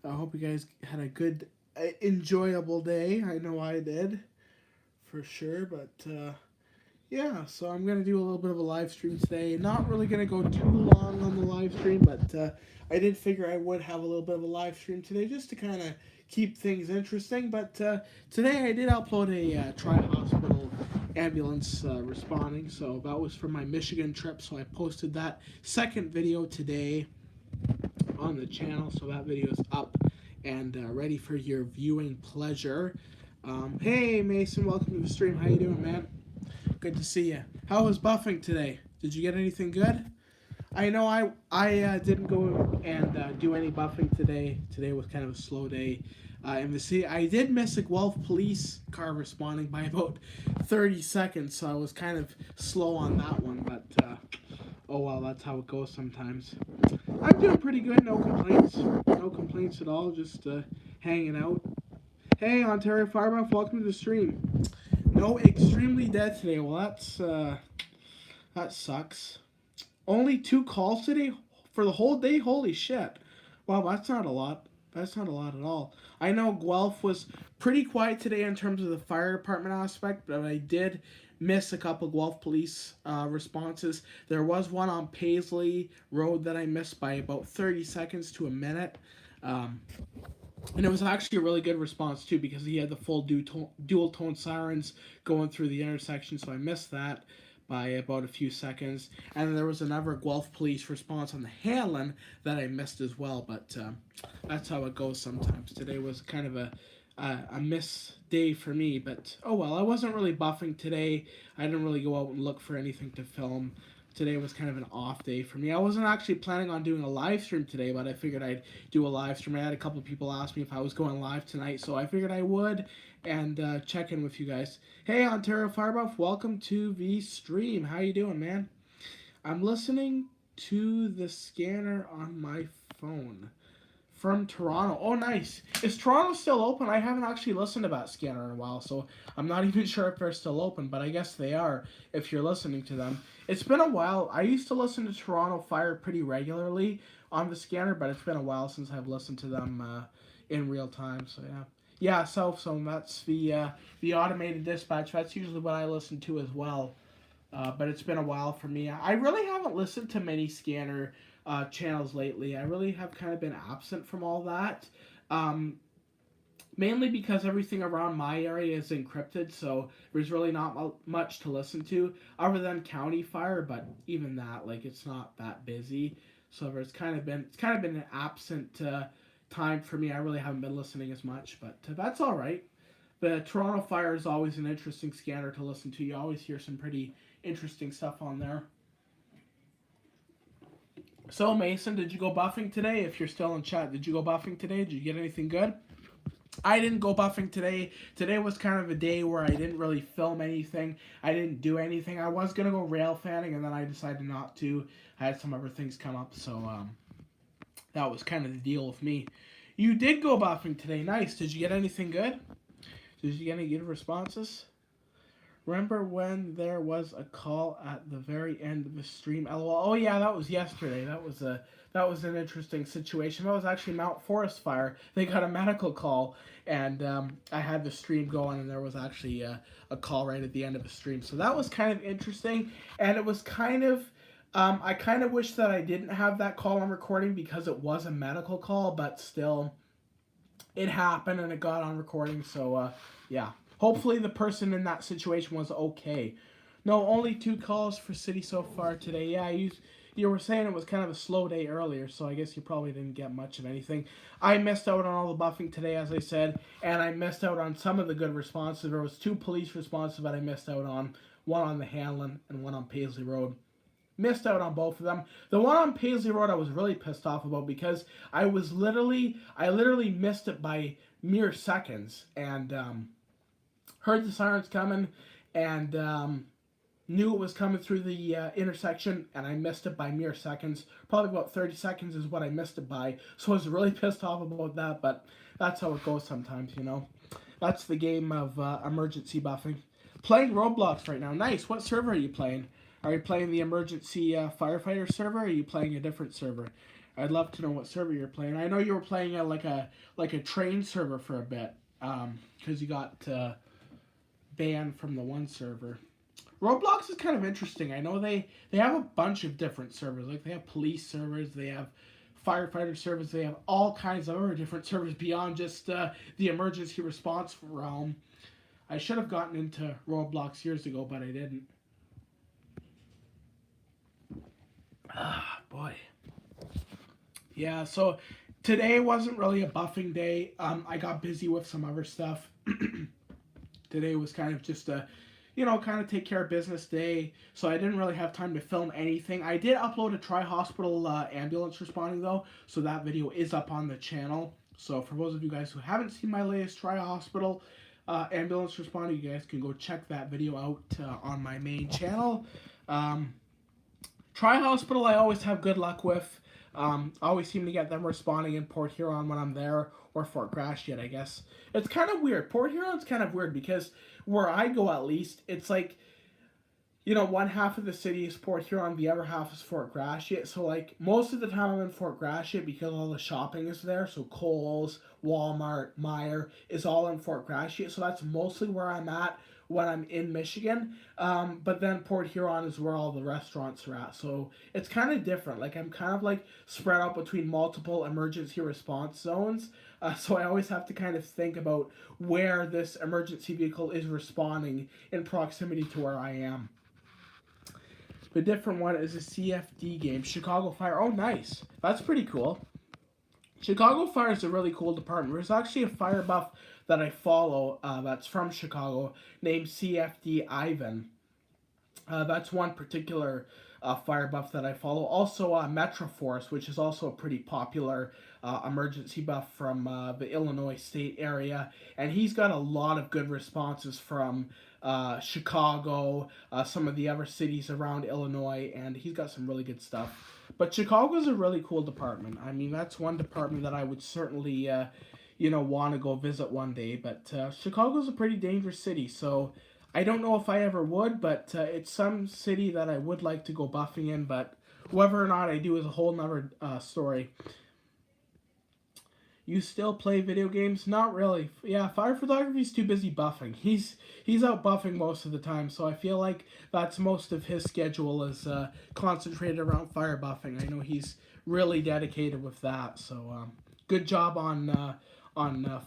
I hope you guys had a good, enjoyable day. I know I did, for sure. But yeah, so I'm gonna do a little bit of a live stream today. Not really gonna go too long on the live stream, but I did figure I would have a little bit of a live stream today just to kind of keep things interesting. But today I did upload a tri-hospital ambulance responding, so that was for my Michigan trip. So I posted that second video today on the channel, so that video is up and ready for your viewing pleasure. Hey Mason, welcome to the stream. How you doing, man? Good to see you. How was buffing today? Did you get anything good? I know I didn't go and do any buffing today. Today was kind of a slow day in the city. I did miss a Guelph police car responding by about 30 seconds, so I was kind of slow on that one. But oh well, that's how it goes sometimes. I'm doing pretty good. No complaints. No complaints at all. Just hanging out. Hey, Ontario Firebuff, welcome to the stream. No, extremely dead today. Well, that sucks. Only 2 calls today for the whole day? Holy shit. Wow, that's not a lot. That's not a lot at all. I know Guelph was pretty quiet today in terms of the fire department aspect, but I did miss a couple Guelph police responses. There was one on Paisley Road that I missed by about 30 seconds to a minute. And it was actually a really good response, too, because he had the full dual-tone sirens going through the intersection, so I missed that by about a few seconds. And then there was another Guelph police response on the Hanlon that I missed as well, but that's how it goes sometimes. Today was kind of a miss day for me, but oh well. I wasn't really buffing today. I didn't really go out and look for anything to film. Today was kind of an off day for me. I wasn't actually planning on doing a live stream today, but I figured I'd do a live stream. I had a couple of people ask me if I was going live tonight, so I figured I would and check in with you guys. Hey, Ontario Firebuff, welcome to the stream. How you doing, man? I'm listening to the scanner on my phone from Toronto. Oh, nice. Is Toronto still open? I haven't actually listened to that scanner in a while, so I'm not even sure if they're still open, but I guess they are if you're listening to them. It's been a while. I used to listen to Toronto Fire pretty regularly on the scanner, but it's been a while since I've listened to them in real time, so yeah. Yeah, Self-Zone, that's the automated dispatch. That's usually what I listen to as well, but it's been a while for me. I really haven't listened to many scanner channels lately. I really have kind of been absent from all that. Mainly because everything around my area is encrypted, so there's really not much to listen to other than county fire, but even that, like, it's not that busy. So it's kind of been an absent time for me. I really haven't been listening as much, but that's all right. The Toronto Fire is always an interesting scanner to listen to. You always hear some pretty interesting stuff on there. So, Mason, did you go buffing today? If you're still in chat, did you go buffing today? Did you get anything good? I didn't go buffing today. Today was kind of a day where I didn't really film anything. I didn't do anything. I was going to go rail fanning, and then I decided not to. I had some other things come up, so that was kind of the deal with me. You did go buffing today. Nice. Did you get anything good? Did you get any good responses? Remember when there was a call at the very end of the stream? LOL. Oh yeah, that was yesterday. That was an interesting situation. That was actually Mount Forest Fire. They got a medical call, and I had the stream going, and there was actually a call right at the end of the stream. So that was kind of interesting, and it was kind of I kind of wish that I didn't have that call on recording because it was a medical call, but still, it happened and it got on recording. So yeah. Hopefully the person in that situation was okay. No, only 2 calls for City so far today. Yeah, you were saying it was kind of a slow day earlier, so I guess you probably didn't get much of anything. I missed out on all the buffing today, as I said, and I missed out on some of the good responses. There was 2 police responses that I missed out on, one on the Hanlon and one on Paisley Road. Missed out on both of them. The one on Paisley Road I was really pissed off about because I literally missed it by mere seconds, and heard the sirens coming, and knew it was coming through the intersection, and I missed it by mere seconds. Probably about 30 seconds is what I missed it by, so I was really pissed off about that, but that's how it goes sometimes, you know. That's the game of emergency buffing. Playing Roblox right now. Nice. What server are you playing? Are you playing the emergency firefighter server, or are you playing a different server? I'd love to know what server you're playing. I know you were playing at like a train server for a bit, because you got banned from the one server. Roblox is kind of interesting. I know they have a bunch of different servers. Like they have police servers, they have firefighter servers, they have all kinds of other different servers beyond just the emergency response realm. I should have gotten into Roblox years ago, but I didn't. Ah, boy. Yeah, so today wasn't really a buffing day. I got busy with some other stuff. Today was kind of just a, kind of take care of business day. So I didn't really have time to film anything. I did upload a Tri-Hospital ambulance responding though. So that video is up on the channel. So for those of you guys who haven't seen my latest Tri-Hospital ambulance responding, you guys can go check that video out on my main channel. Tri-Hospital I always have good luck with. I always seem to get them responding in Port Huron when I'm there, or Fort Gratiot, I guess. It's kind of weird. Port Huron's kind of weird because where I go, at least, it's like, one half of the city is Port Huron, the other half is Fort Gratiot. So, like, most of the time I'm in Fort Gratiot because all the shopping is there. So, Kohl's, Walmart, Meijer is all in Fort Gratiot. So, that's mostly where I'm at when I'm in Michigan. But then Port Huron is where all the restaurants are at. So, it's kind of different. Like, I'm kind of, like, spread out between multiple emergency response zones. So, I always have to kind of think about where this emergency vehicle is responding in proximity to where I am. The different one is a CFD game, Chicago Fire. Oh, nice. That's pretty cool. Chicago Fire is a really cool department. There's actually a fire buff that I follow that's from Chicago named CFD Ivan. That's one particular fire buff that I follow. Also, Metroforce, which is also a pretty popular emergency buff from the Illinois state area. And he's got a lot of good responses from Chicago, some of the other cities around Illinois, and he's got some really good stuff. But Chicago's a really cool department. I mean, that's one department that I would certainly, want to go visit one day. But Chicago's a pretty dangerous city, so I don't know if I ever would, but it's some city that I would like to go buffing in, but whether or not I do is a whole nother story. You still play video games? Not really. Yeah, fire photography's too busy buffing. He's out buffing most of the time, so I feel like that's most of his schedule is concentrated around fire buffing. I know he's really dedicated with that, so good job on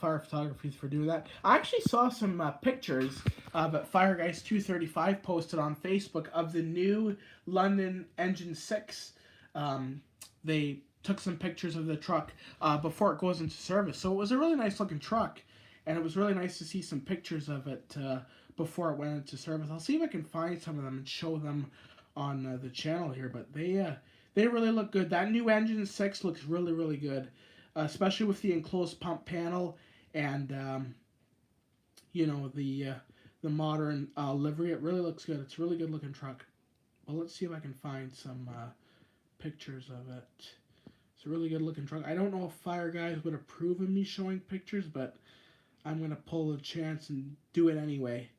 fire photography for doing that. I actually saw some pictures that FireGuys235 posted on Facebook of the new London Engine 6. They took some pictures of the truck before it goes into service. So it was a really nice looking truck, and it was really nice to see some pictures of it before it went into service. I'll see if I can find some of them and show them on the channel here, but they really look good. That new Engine 6 looks really, really good, especially with the enclosed pump panel and the modern livery. It really looks good. It's a really good looking truck. Well, let's see if I can find some pictures of it. It's a really good looking truck. I don't know if Fire Guys would approve of me showing pictures, but I'm going to pull a chance and do it anyway.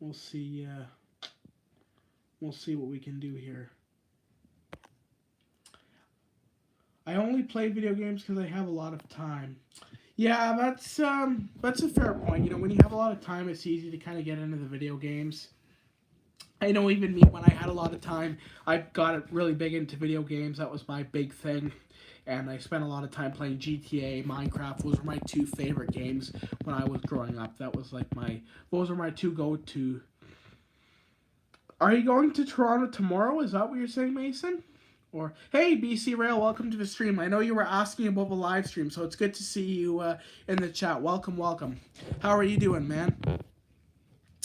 We'll see what we can do here. I only play video games because I have a lot of time. Yeah, that's a fair point. When you have a lot of time, it's easy to kind of get into the video games. I know even me, when I had a lot of time, I got really big into video games. That was my big thing. And I spent a lot of time playing GTA, Minecraft. Those were my two favorite games when I was growing up. That was like those were my two go-to. Are you going to Toronto tomorrow? Is that what you're saying, Mason? Or, hey, BC Rail, welcome to the stream. I know you were asking about the live stream, so it's good to see you in the chat. Welcome, welcome. How are you doing, man?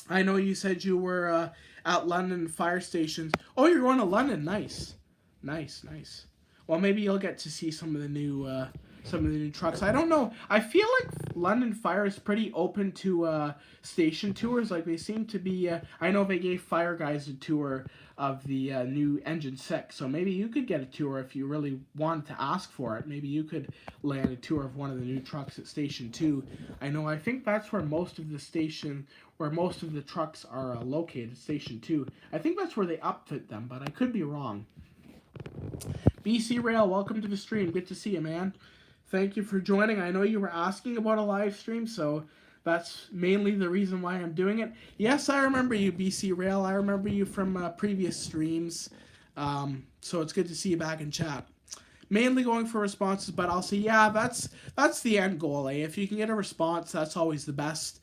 I know you said you were at London fire stations. Oh, you're going to London. Nice. Nice, nice. Well, maybe you'll get to see some of the new trucks. I don't know. I feel like London Fire is pretty open to station tours. Like, they seem to be... I know they gave Fire Guys a tour of the new Engine 6. So maybe you could get a tour if you really wanted to ask for it. Maybe you could land a tour of one of the new trucks at Station 2. I think that's where most of the trucks are located, Station 2. I think that's where they upfit them, but I could be wrong. BC Rail, welcome to the stream. Good to see you, man. Thank you for joining. I know you were asking about a live stream, so that's mainly the reason why I'm doing it. Yes, I remember you, BC Rail. I remember you from previous streams. So it's good to see you back in chat. Mainly going for responses, but I'll say, yeah, that's the end goal. Eh? If you can get a response, that's always the best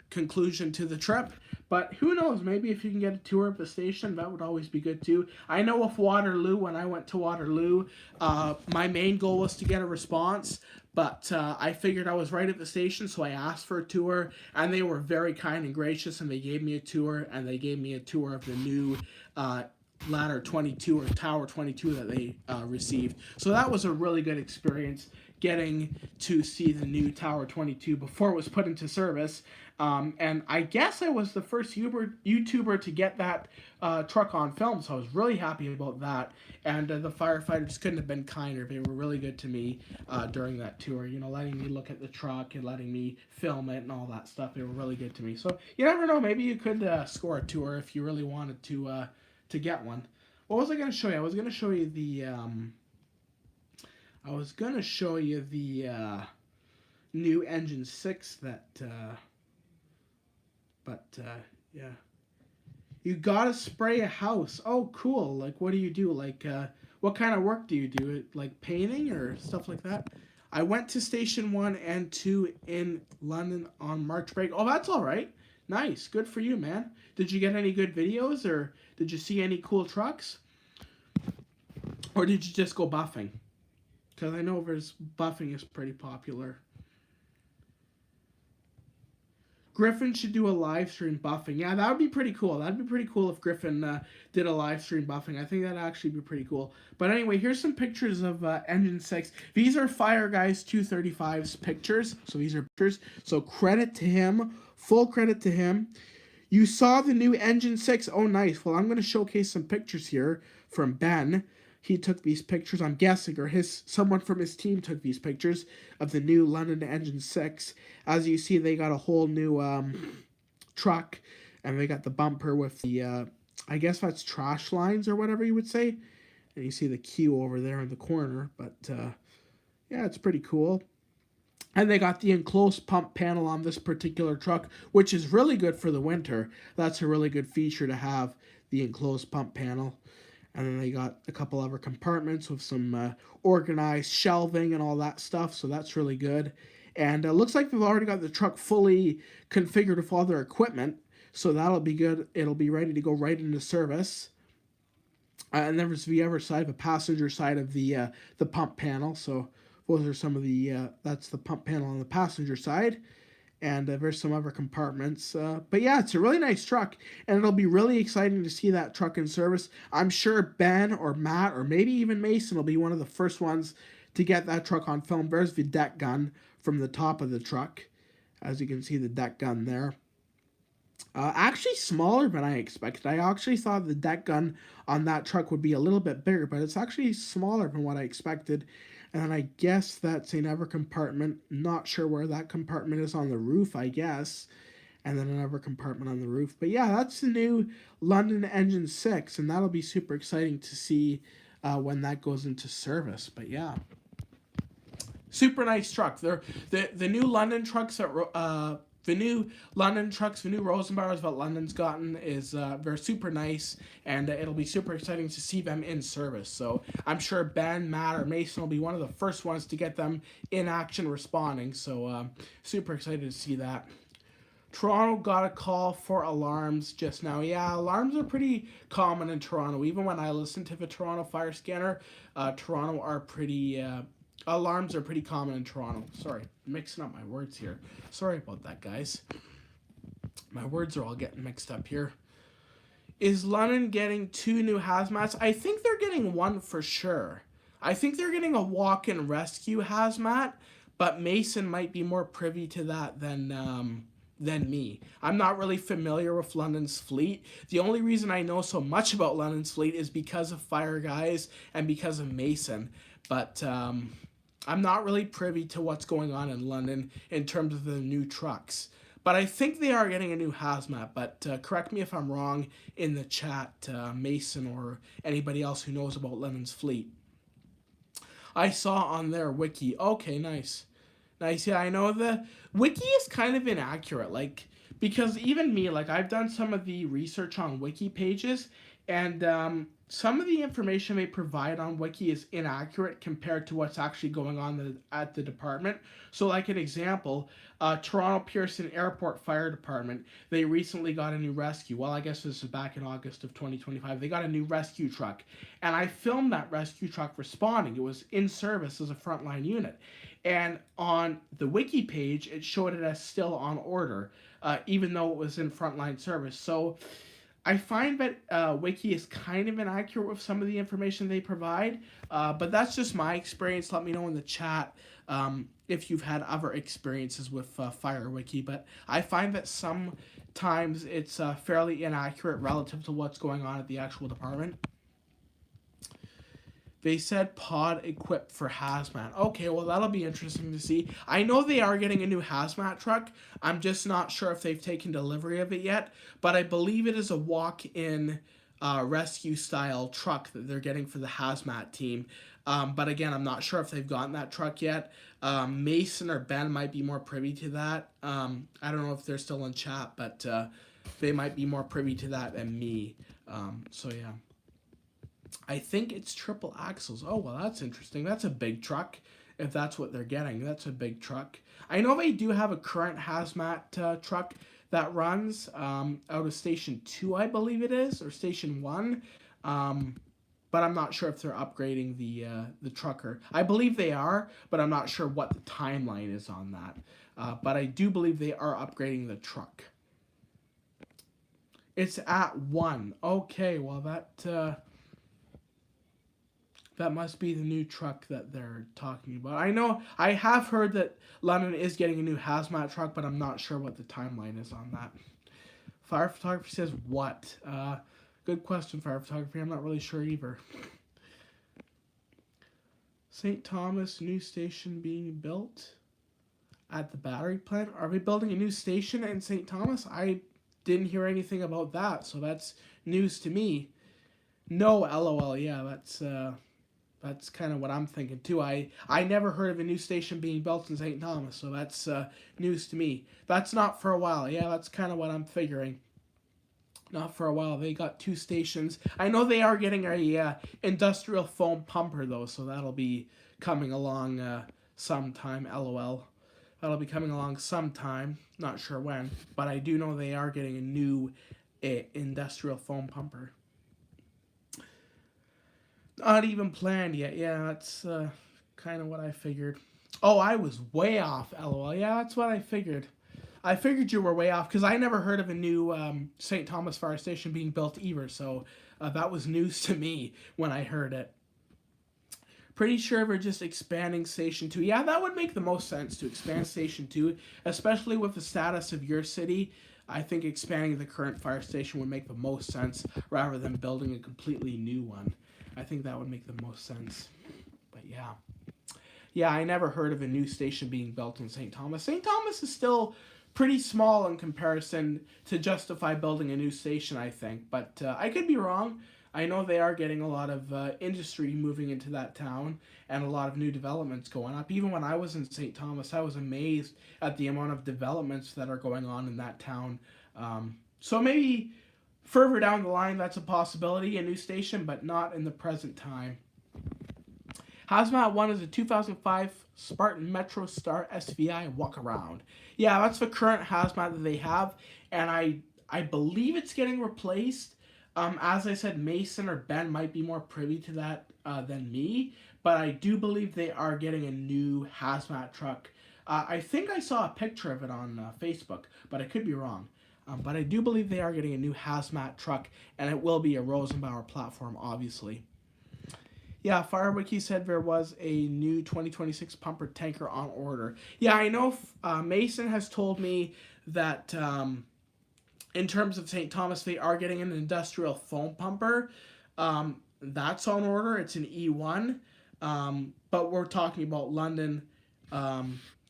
conclusion to the trip. But who knows, maybe if you can get a tour of the station, that would always be good too. I know with Waterloo, when I went to Waterloo, my main goal was to get a response, but I figured I was right at the station, so I asked for a tour, and they were very kind and gracious, and they gave me a tour, and they gave me a tour of the new ladder 22 or tower 22 that they received. So that was a really good experience, getting to see the new tower 22 before it was put into service. And I guess I was the first YouTuber to get that truck on film, so I was really happy about that. And the firefighters couldn't have been kinder. They were really good to me during that tour, you know, letting me look at the truck and letting me film it and all that stuff. They were really good to me. So you never know, maybe you could score a tour if you really wanted to get one. What was I going to show you? I was going to show you the new engine 6 that yeah. You gotta spray a house. Oh, cool. Like, what do you do? Like, what kind of work do you do? Like painting or stuff like that? I went to Station 1 and 2 in London on March break. Oh, that's all right. Nice. Good for you, man. Did you get any good videos, or did you see any cool trucks? Or did you just go buffing? Because I know buffing is pretty popular. Griffin should do a live stream buffing. Yeah, that would be pretty cool. That'd be pretty cool if Griffin did a live stream buffing. I think that'd actually be pretty cool. But anyway, here's some pictures of Engine 6. These are Fire Guys 235's pictures. So these are pictures. So credit to him. Full credit to him. You saw the new Engine 6. Oh, nice. Well, I'm going to showcase some pictures here from Ben. He took these pictures, I'm guessing, or someone from his team took these pictures of the new London Engine 6. As you see, they got a whole new truck, and they got the bumper with the, I guess that's trash lines or whatever you would say. And you see the queue over there in the corner, but yeah, it's pretty cool. And they got the enclosed pump panel on this particular truck, which is really good for the winter. That's a really good feature to have, the enclosed pump panel. And then they got a couple other compartments with some organized shelving and all that stuff. So that's really good. And it looks like they've already got the truck fully configured with all their equipment. So that'll be good. It'll be ready to go right into service. And then there's the other side, the passenger side of the pump panel. So those are some of the, that's the pump panel on the passenger side. And there's some other compartments. But yeah, it's a really nice truck, and it'll be really exciting to see that truck in service. I'm sure Ben or Matt or maybe even Mason will be one of the first ones to get that truck on film. There's the deck gun from the top of the truck. As you can see, the deck gun there. Actually smaller than I expected. I actually thought the deck gun on that truck would be a little bit bigger, but it's actually smaller than what I expected. And then I guess that's another compartment. Not sure where that compartment is on the roof, I guess. And then another compartment on the roof. But yeah, that's the new London Engine 6. And that'll be super exciting to see when that goes into service. But yeah. Super nice truck. They're the new London trucks that the new Rosenbauers that London's gotten is they're super nice, and it'll be super exciting to see them in service. So I'm sure Ben, Matt, or Mason will be one of the first ones to get them in action responding. So super excited to see that. Toronto got a call for alarms just now. Yeah, alarms are pretty common in Toronto. Even when I listen to the Toronto Fire Scanner, Toronto are pretty... alarms are pretty common in Toronto. Sorry, mixing up my words here. Sorry about that, guys. My words are all getting mixed up here. Is London getting 2 new hazmats? I think they're getting one for sure. I think they're getting a walk-in rescue hazmat, but Mason might be more privy to that than me. I'm not really familiar with London's fleet. The only reason I know so much about London's fleet is because of Fire Guys and because of Mason. But I'm not really privy to what's going on in London in terms of the new trucks. But I think they are getting a new hazmat. But correct me if I'm wrong in the chat, Mason or anybody else who knows about Lennon's fleet. I saw on their wiki. Okay, nice. Nice. Yeah, I know the wiki is kind of inaccurate. Like, because even me, like, I've done some of the research on wiki pages, and some of the information they provide on wiki is inaccurate compared to what's actually going on at the department. So, like an example, Toronto Pearson Airport Fire Department, they recently got a new rescue. Well, I guess this is back in August of 2025. They got a new rescue truck, and I filmed that rescue truck responding. It was in service as a frontline unit. And on the wiki page, it showed it as still on order, even though it was in frontline service. So I find that wiki is kind of inaccurate with some of the information they provide, but that's just my experience. Let me know in the chat if you've had other experiences with FireWiki, but I find that sometimes it's fairly inaccurate relative to what's going on at the actual department. They said pod equipped for hazmat. Okay, well, that'll be interesting to see. I know they are getting a new hazmat truck. I'm just not sure if they've taken delivery of it yet, but I believe it is a walk-in rescue-style truck that they're getting for the hazmat team. But again, I'm not sure if they've gotten that truck yet. Mason or Ben might be more privy to that. I don't know if they're still in chat, but they might be more privy to that than me. So, yeah. I think it's triple axles. Oh, well, that's interesting. That's a big truck. If that's what they're getting, that's a big truck. I know they do have a current hazmat truck that runs out of Station 2, I believe it is, or Station 1. But I'm not sure if they're upgrading the trucker. I believe they are, but I'm not sure what the timeline is on that. But I do believe they are upgrading the truck. It's at 1. Okay, well, that must be the new truck that they're talking about. I know, I have heard that London is getting a new hazmat truck, but I'm not sure what the timeline is on that. Fire photography says what? Good question, fire photography. I'm not really sure either. St. Thomas, new station being built at the battery plant. Are we building a new station in St. Thomas? I didn't hear anything about that, so that's news to me. No, LOL, yeah, that's kind of what I'm thinking too. I never heard of a new station being built in St. Thomas, so that's news to me. That's not for a while. Yeah, that's kind of what I'm figuring. Not for a while. They got 2 stations. I know they are getting a industrial foam pumper though, so that'll be coming along sometime. LOL. That'll be coming along sometime. Not sure when, but I do know they are getting a new industrial foam pumper. Not even planned yet. Yeah, that's kind of what I figured. Oh, I was way off, LOL. Yeah, that's what I figured. I figured you were way off because I never heard of a new St. Thomas Fire Station being built either, so that was news to me when I heard it. Pretty sure we're just expanding Station 2. Yeah, that would make the most sense to expand Station 2, especially with the status of your city. I think expanding the current fire station would make the most sense rather than building a completely new one. I think that would make the most sense. But yeah. Yeah, I never heard of a new station being built in St. Thomas. St. Thomas is still pretty small in comparison to justify building a new station, I think. But I could be wrong. I know they are getting a lot of industry moving into that town and a lot of new developments going up. Even when I was in St. Thomas, I was amazed at the amount of developments that are going on in that town. So maybe further down the line, that's a possibility, a new station, but not in the present time. Hazmat 1 is a 2005 Spartan Metro Star SVI walk-around. Yeah, that's the current Hazmat that they have, and I believe it's getting replaced. As I said, Mason or Ben might be more privy to that than me, but I do believe they are getting a new Hazmat truck. I think I saw a picture of it on Facebook, but I could be wrong. But I do believe they are getting a new Hazmat truck, and it will be a Rosenbauer platform, obviously. Yeah, FireWiki said there was a new 2026 pumper tanker on order. Yeah, I know Mason has told me that in terms of St. Thomas, they are getting an industrial foam pumper. That's on order. It's an E1. But we're talking about London.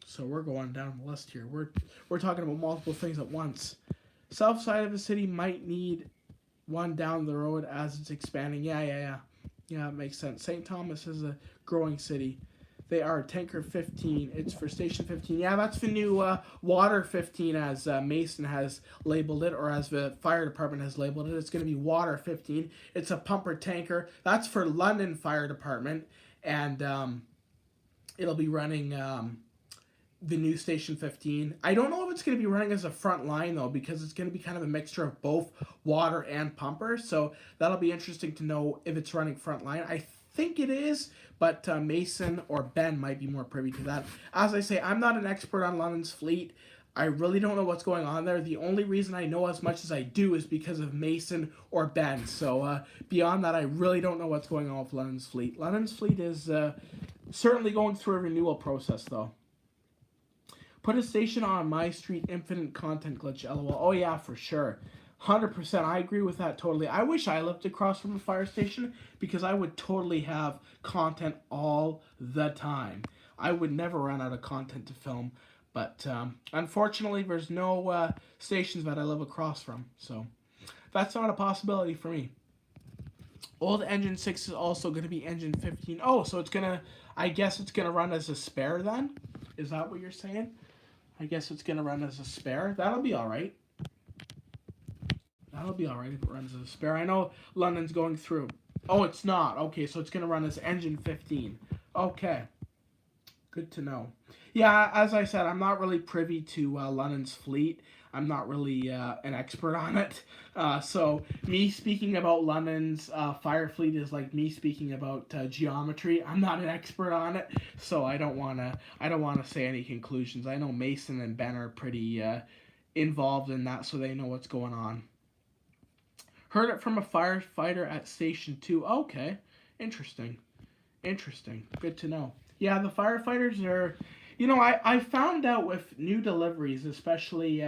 So we're going down the list here. We're talking about multiple things at once. South side of the city might need one down the road as it's expanding. Yeah, it makes sense. St. Thomas is a growing city. They are Tanker 15. It's for Station 15. Yeah, that's the new Water 15 as Mason has labeled it, or as the fire department has labeled it. It's going to be Water 15. It's a pumper tanker. That's for London Fire Department. And it'll be running the new Station 15. I don't know if it's going to be running as a front line, though, because it's going to be kind of a mixture of both water and pumper. So that'll be interesting to know if it's running front line. I think it is, but Mason or Ben might be more privy to that. As I say, I'm not an expert on London's fleet. I really don't know what's going on there. The only reason I know as much as I do is because of Mason or Ben. So beyond that, I really don't know what's going on with London's fleet. London's fleet is certainly going through a renewal process, though. Put a station on my street, infinite content glitch, lol. Oh yeah, for sure. 100%, I agree with that totally. I wish I lived across from a fire station because I would totally have content all the time. I would never run out of content to film, but unfortunately there's no stations that I live across from, so that's not a possibility for me. Old Engine 6 is also going to be Engine 15. Oh, so it's going to, I guess it's going to run as a spare then? Is that what you're saying? I guess it's going to run as a spare. That'll be all right. That'll be all right if it runs as a spare. I know London's going through. Oh, it's not. Okay, so it's going to run as Engine 15. Okay. Good to know. Yeah, as I said, I'm not really privy to London's fleet. I'm not really an expert on it. So me speaking about London's fire fleet is like me speaking about geometry. I'm not an expert on it, so I don't wanna say any conclusions. I know Mason and Ben are pretty involved in that, so they know what's going on. Heard it from a firefighter at Station 2. Okay, interesting. Good to know. Yeah, the firefighters are, you know, I found out with new deliveries, especially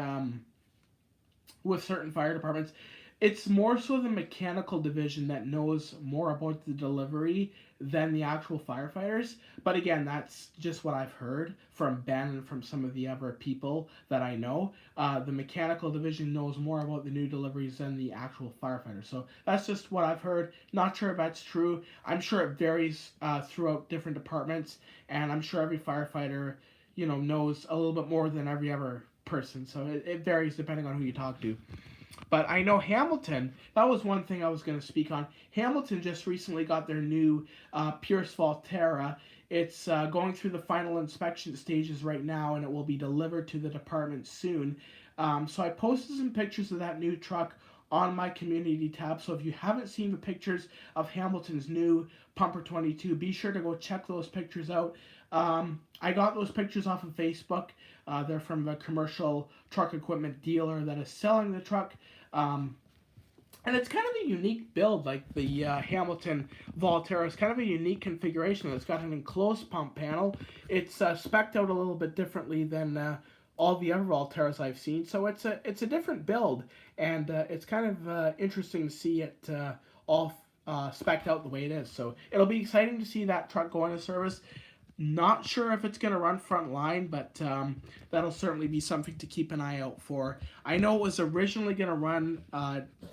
with certain fire departments, it's more so the mechanical division that knows more about the delivery than the actual firefighters. But again, that's just what I've heard from Ben and from some of the other people that I know. The mechanical division knows more about the new deliveries than the actual firefighters. So that's just what I've heard. Not sure if that's true. I'm sure it varies throughout different departments, and I'm sure every firefighter, you know, knows a little bit more than every other person. So it varies depending on who you talk to. But I know Hamilton, that was one thing I was going to speak on. Hamilton just recently got their new Pierce Volterra. It's going through the final inspection stages right now, and it will be delivered to the department soon. So I posted some pictures of that new truck on my community tab. So if you haven't seen the pictures of Hamilton's new Pumper 22, be sure to go check those pictures out. I got those pictures off of Facebook. They're from a commercial truck equipment dealer that is selling the truck. And it's kind of a unique build, like the Hamilton Volterra. It's kind of a unique configuration. It's got an enclosed pump panel. It's spec'd out a little bit differently than all the other Volterras I've seen. So it's a different build, and it's kind of interesting to see it all spec'd out the way it is. So it'll be exciting to see that truck go into service. Not sure if it's going to run front line, but that'll certainly be something to keep an eye out for. I know it was originally going to run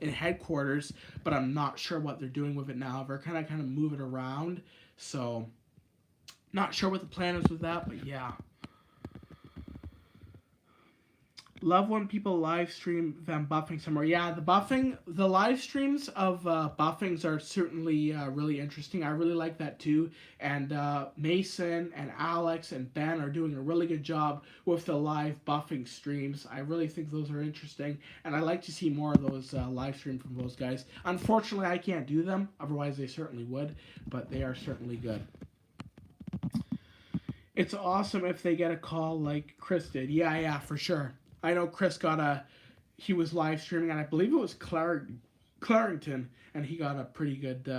in headquarters, but I'm not sure what they're doing with it now. They're kind of move it around, so not sure what the plan is with that, but yeah. Love when people live stream them buffing somewhere. Yeah, the live streams of buffings are certainly really interesting. I really like that too. And Mason and Alex and Ben are doing a really good job with the live buffing streams. I really think those are interesting, and I like to see more of those live streams from those guys. Unfortunately, I can't do them. Otherwise, they certainly would, but they are certainly good. It's awesome if they get a call like Chris did. Yeah, for sure. I know Chris he was live streaming, and I believe it was Clarington, and he got a pretty good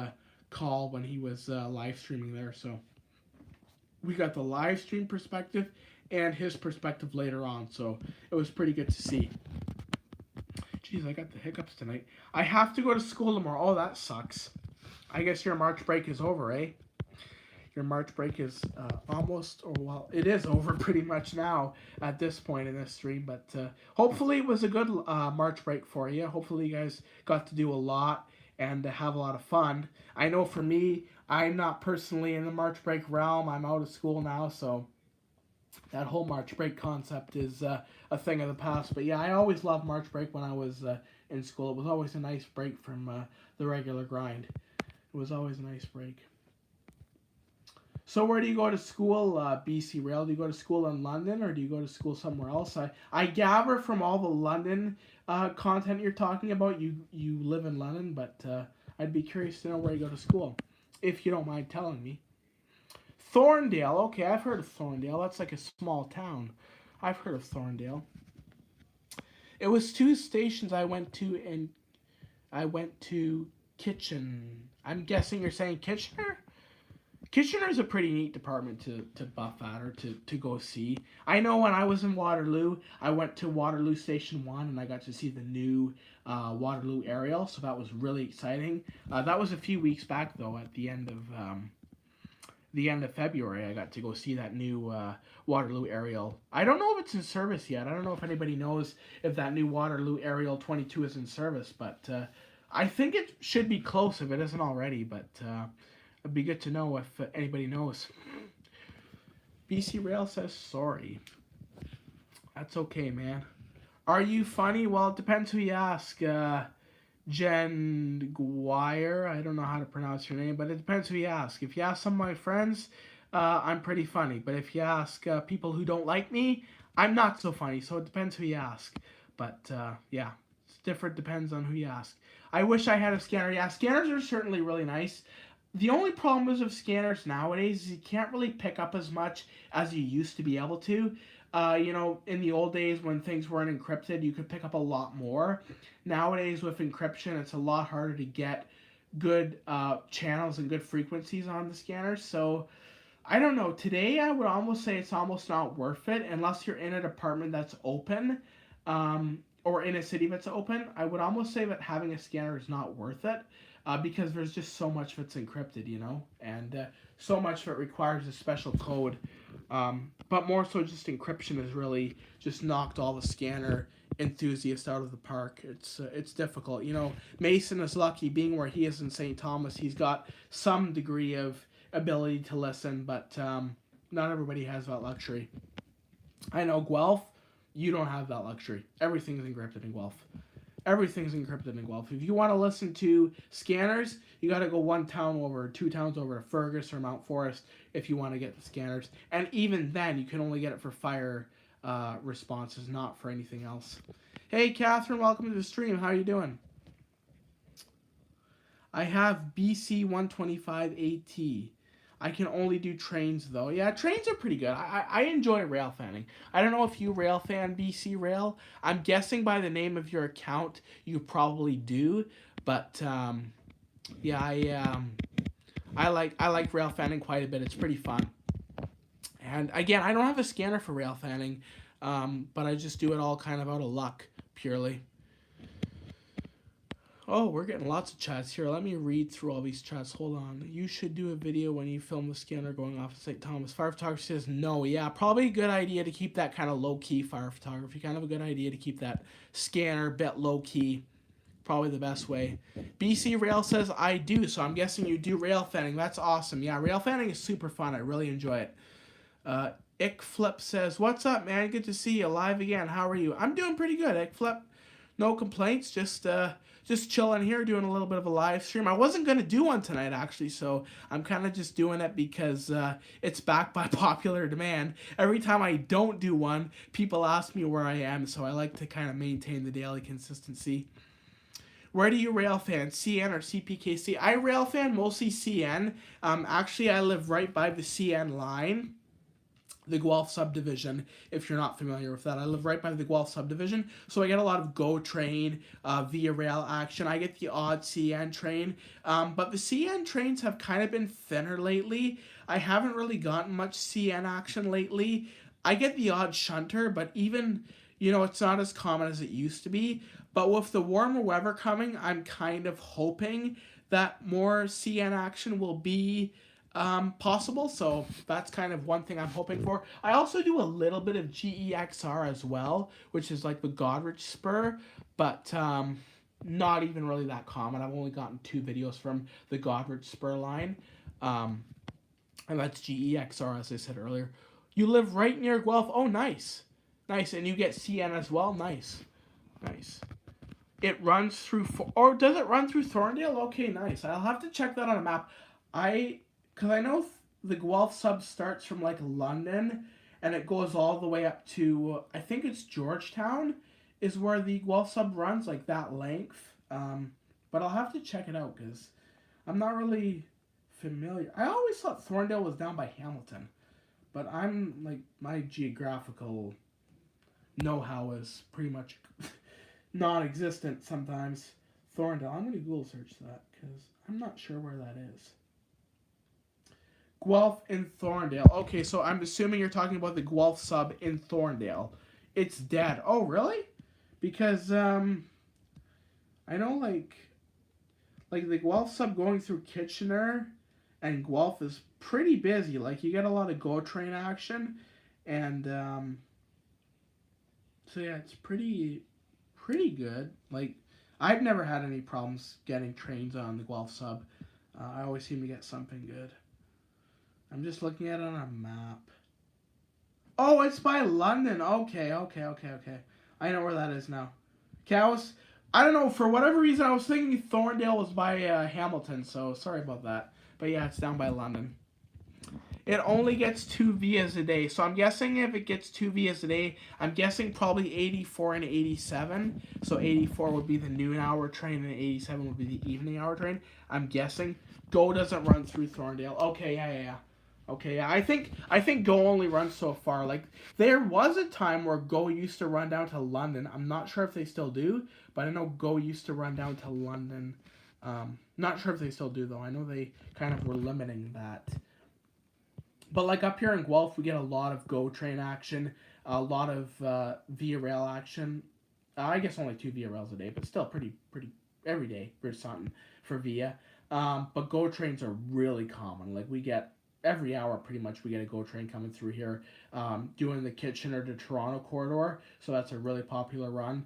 call when he was live streaming there. So we got the live stream perspective and his perspective later on, so it was pretty good to see. Jeez, I got the hiccups tonight. I have to go to school tomorrow. Oh, that sucks. I guess your March break is over, eh? your March break is almost, or well, it is over pretty much now at this point in this stream. But hopefully it was a good March break for you. Hopefully you guys got to do a lot and have a lot of fun. I know for me, I'm not personally in the March break realm. I'm out of school now, so that whole March break concept is a thing of the past. But yeah, I always loved March break when I was in school. It was always a nice break from the regular grind. It was always a nice break. So where do you go to school, BC Rail? Do you go to school in London, or do you go to school somewhere else? I gather from all the London content you're talking about, you live in London, but I'd be curious to know where you go to school, if you don't mind telling me. Thorndale, okay, I've heard of Thorndale. That's like a small town. I've heard of Thorndale. It was 2 stations I went to, and I went to Kitchen. I'm guessing you're saying Kitchener? Kitchener is a pretty neat department to buff at, or to go see. I know when I was in Waterloo, I went to Waterloo Station 1 and I got to see the new Waterloo aerial, so that was really exciting. That was a few weeks back though, at the end of February. I got to go see that new Waterloo aerial. I don't know if it's in service yet. I don't know if anybody knows if that new Waterloo aerial 22 is in service, but I think it should be close if it isn't already, but it'd be good to know if anybody knows. BC Rail says sorry. That's okay, man. Are you funny? Well, it depends who you ask. Jen Guire, I don't know how to pronounce your name, but it depends who you ask. If you ask some of my friends, I'm pretty funny. But if you ask people who don't like me, I'm not so funny. So it depends who you ask. But yeah, it's different. Depends on who you ask. I wish I had a scanner. Yeah, scanners are certainly really nice. The only problem is with scanners nowadays is you can't really pick up as much as you used to be able to. You know, in the old days when things weren't encrypted, you could pick up a lot more. Nowadays with encryption, it's a lot harder to get good channels and good frequencies on the scanners. So I don't know. Today I would almost say it's almost not worth it unless you're in a department that's open, or in a city that's open. I would almost say that having a scanner is not worth it. Because there's just so much that's encrypted, you know, and so much that requires a special code. But more so, just encryption has really just knocked all the scanner enthusiasts out of the park. It's difficult, you know. Mason is lucky, being where he is in St. Thomas. He's got some degree of ability to listen, but not everybody has that luxury. I know Guelph, you don't have that luxury. Everything's encrypted in Guelph. Everything's encrypted in Guelph. If you want to listen to scanners, you got to go 1 town over, 2 towns over to Fergus or Mount Forest if you want to get the scanners. And even then, you can only get it for fire responses, not for anything else. Hey, Catherine, welcome to the stream. How are you doing? I have BC 125 AT. I can only do trains, though. Yeah, trains are pretty good. I enjoy rail fanning. I don't know if you rail fan BC Rail. I'm guessing by the name of your account, you probably do. But, yeah, I like rail fanning quite a bit. It's pretty fun. And, again, I don't have a scanner for rail fanning, but I just do it all kind of out of luck, purely. Oh, we're getting lots of chats here. Let me read through all these chats. Hold on. You should do a video when you film the scanner going off at St. Thomas. Fire photography says no. Yeah, probably a good idea to keep that kind of low-key fire photography. Kind of a good idea to keep that scanner bit low-key. Probably the best way. BC Rail says I do, so I'm guessing you do rail fanning. That's awesome. Yeah, rail fanning is super fun. I really enjoy it. Ickflip says, what's up, man? Good to see you live again. How are you? I'm doing pretty good, Ickflip. No complaints. Just chilling here, doing a little bit of a live stream. I wasn't going to do one tonight, actually, so I'm kind of just doing it because it's backed by popular demand. Every time I don't do one, people ask me where I am, so I like to kind of maintain the daily consistency. Where do you rail fan, CN or CPKC? I rail fan mostly CN. Actually, I live right by the CN line. The Guelph subdivision, if you're not familiar with that. I live right by the Guelph subdivision, so I get a lot of GO train, Via Rail action. I get the odd CN train, but the CN trains have kind of been thinner lately. I haven't really gotten much CN action lately. I get the odd shunter, but even, you know, it's not as common as it used to be. But with the warmer weather coming, I'm kind of hoping that more CN action will be possible. So that's kind of one thing I'm hoping for. I also do a little bit of GEXR as well, which is like the Godrich spur, but not even really that common. I've only gotten 2 videos from the Godrich spur line. Um, and that's GEXR, as I said earlier. You live right near Guelph. Oh, nice. Nice. And you get CN as well. Nice. Nice. It runs through, or does it run through Thorndale? Okay, nice. I'll have to check that on a map. Because I know the Guelph sub starts from like London and it goes all the way up to, I think it's Georgetown is where the Guelph sub runs, like that length. But I'll have to check it out because I'm not really familiar. I always thought Thorndale was down by Hamilton, but I'm like, my geographical know-how is pretty much non-existent sometimes. Thorndale. I'm going to Google search that because I'm not sure where that is. Guelph in Thorndale. Okay, so I'm assuming you're talking about the Guelph sub in Thorndale. It's dead. Oh, really? Because I know like the Guelph sub going through Kitchener and Guelph is pretty busy. Like you get a lot of GO train action, and so yeah, it's pretty good. Like I've never had any problems getting trains on the Guelph sub. I always seem to get something good. I'm just looking at it on a map. Oh, it's by London. Okay. I know where that is now. Okay, I don't know, for whatever reason I was thinking Thorndale was by Hamilton, so sorry about that. But yeah, it's down by London. It only gets 2 vias a day, so I'm guessing if it gets 2 vias a day, I'm guessing probably 84 and 87. So 84 would be the noon hour train and 87 would be the evening hour train. I'm guessing. GO doesn't run through Thorndale. Okay, yeah. Okay, yeah. I think GO only runs so far. Like there was a time where GO used to run down to London. I'm not sure if they still do, but I know GO used to run down to London. Not sure if they still do though. I know they kind of were limiting that. But like up here in Guelph, we get a lot of GO train action, a lot of Via Rail action. I guess only 2 Via Rails a day, but still pretty every day for something for Via. But GO trains are really common. Like we get every hour pretty much we get a GO train coming through here, doing the Kitchener to Toronto corridor. So that's a really popular run.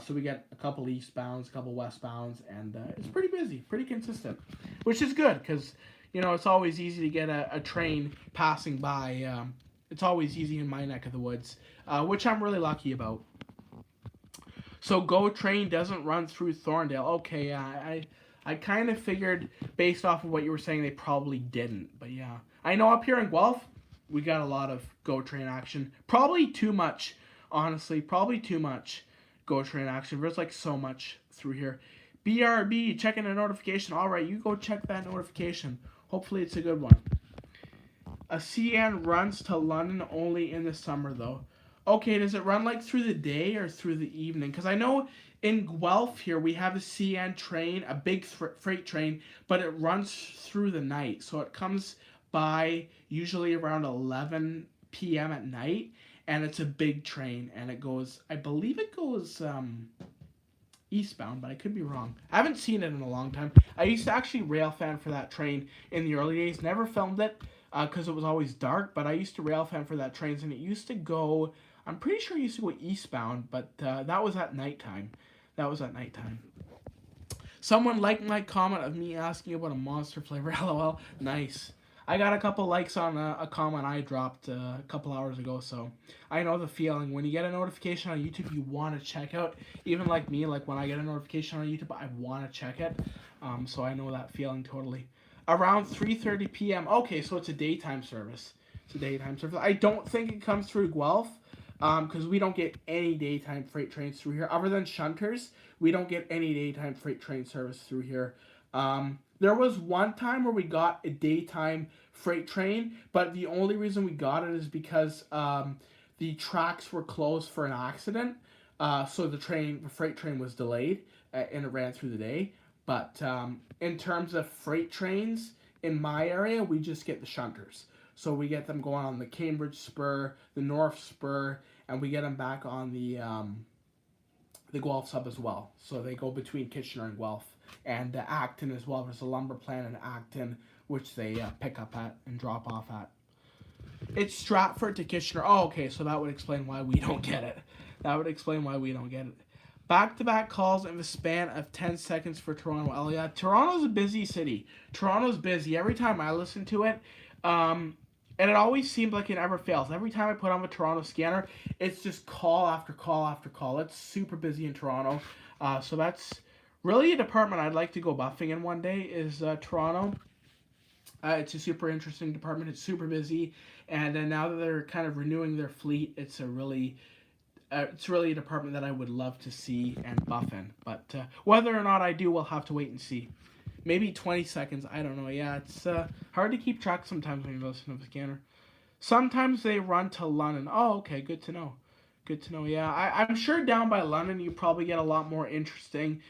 So we get a couple eastbounds, a couple westbounds, and it's pretty busy, pretty consistent, which is good because it's always easy to get a train passing by. It's always easy in my neck of the woods, which I'm really lucky about. So GO train doesn't run through Thorndale. Okay, I kind of figured based off of what you were saying they probably didn't, but yeah. I know up here in Guelph, we got a lot of GO train action. Probably too much, honestly. Probably too much GO train action. There's like so much through here. BRB, checking a notification. All right, you go check that notification. Hopefully it's a good one. A CN runs to London only in the summer, though. Okay, does it run like through the day or through the evening? Because I know in Guelph here we have a CN train, a big freight train, but it runs through the night. So it comes by usually around 11 p.m. at night, and it's a big train, and it goes, I believe it goes eastbound, but I could be wrong. I haven't seen it in a long time. I used to actually rail fan for that train in the early days. Never filmed it because it was always dark, but I used to rail fan for that train, and it used to go, I'm pretty sure it used to go eastbound, but that was at nighttime. Someone liked my comment of me asking about a monster flavor. LOL. Nice. I got a couple likes on a comment I dropped a couple hours ago, so I know the feeling. When you get a notification on YouTube, you want to check out. Even like me, like when I get a notification on YouTube, I want to check it. So I know that feeling totally. Around 3:30 p.m. Okay, so it's a daytime service. I don't think it comes through Guelph, because we don't get any daytime freight trains through here. Other than shunters, we don't get any daytime freight train service through here. There was one time where we got a daytime freight train, but the only reason we got it is because the tracks were closed for an accident. So the freight train was delayed and it ran through the day. But in terms of freight trains in my area, we just get the shunters. So we get them going on the Cambridge Spur, the North Spur, and we get them back on the Guelph sub as well. So they go between Kitchener and Guelph. And Acton as well. There's a lumber plant in Acton which they pick up at and drop off at. It's Stratford to Kitchener. Oh, okay, so that would explain why we don't get it. That would explain why we don't get it. Back-to-back calls in the span of 10 seconds for Toronto. Oh, yeah, Toronto's a busy city. Toronto's busy. Every time I listen to it, and it always seems like it never fails. Every time I put on the Toronto scanner, it's just call after call after call. It's super busy in Toronto. So that's really a department I'd like to go buffing in one day is Toronto. It's a super interesting department. It's super busy. And now that they're kind of renewing their fleet, it's really a department that I would love to see and buff in. But whether or not I do, we'll have to wait and see. Maybe 20 seconds. I don't know. Yeah, it's hard to keep track sometimes when you listen to the scanner. Sometimes they run to London. Oh, okay. Good to know. Good to know. Yeah, I'm sure down by London you probably get a lot more interesting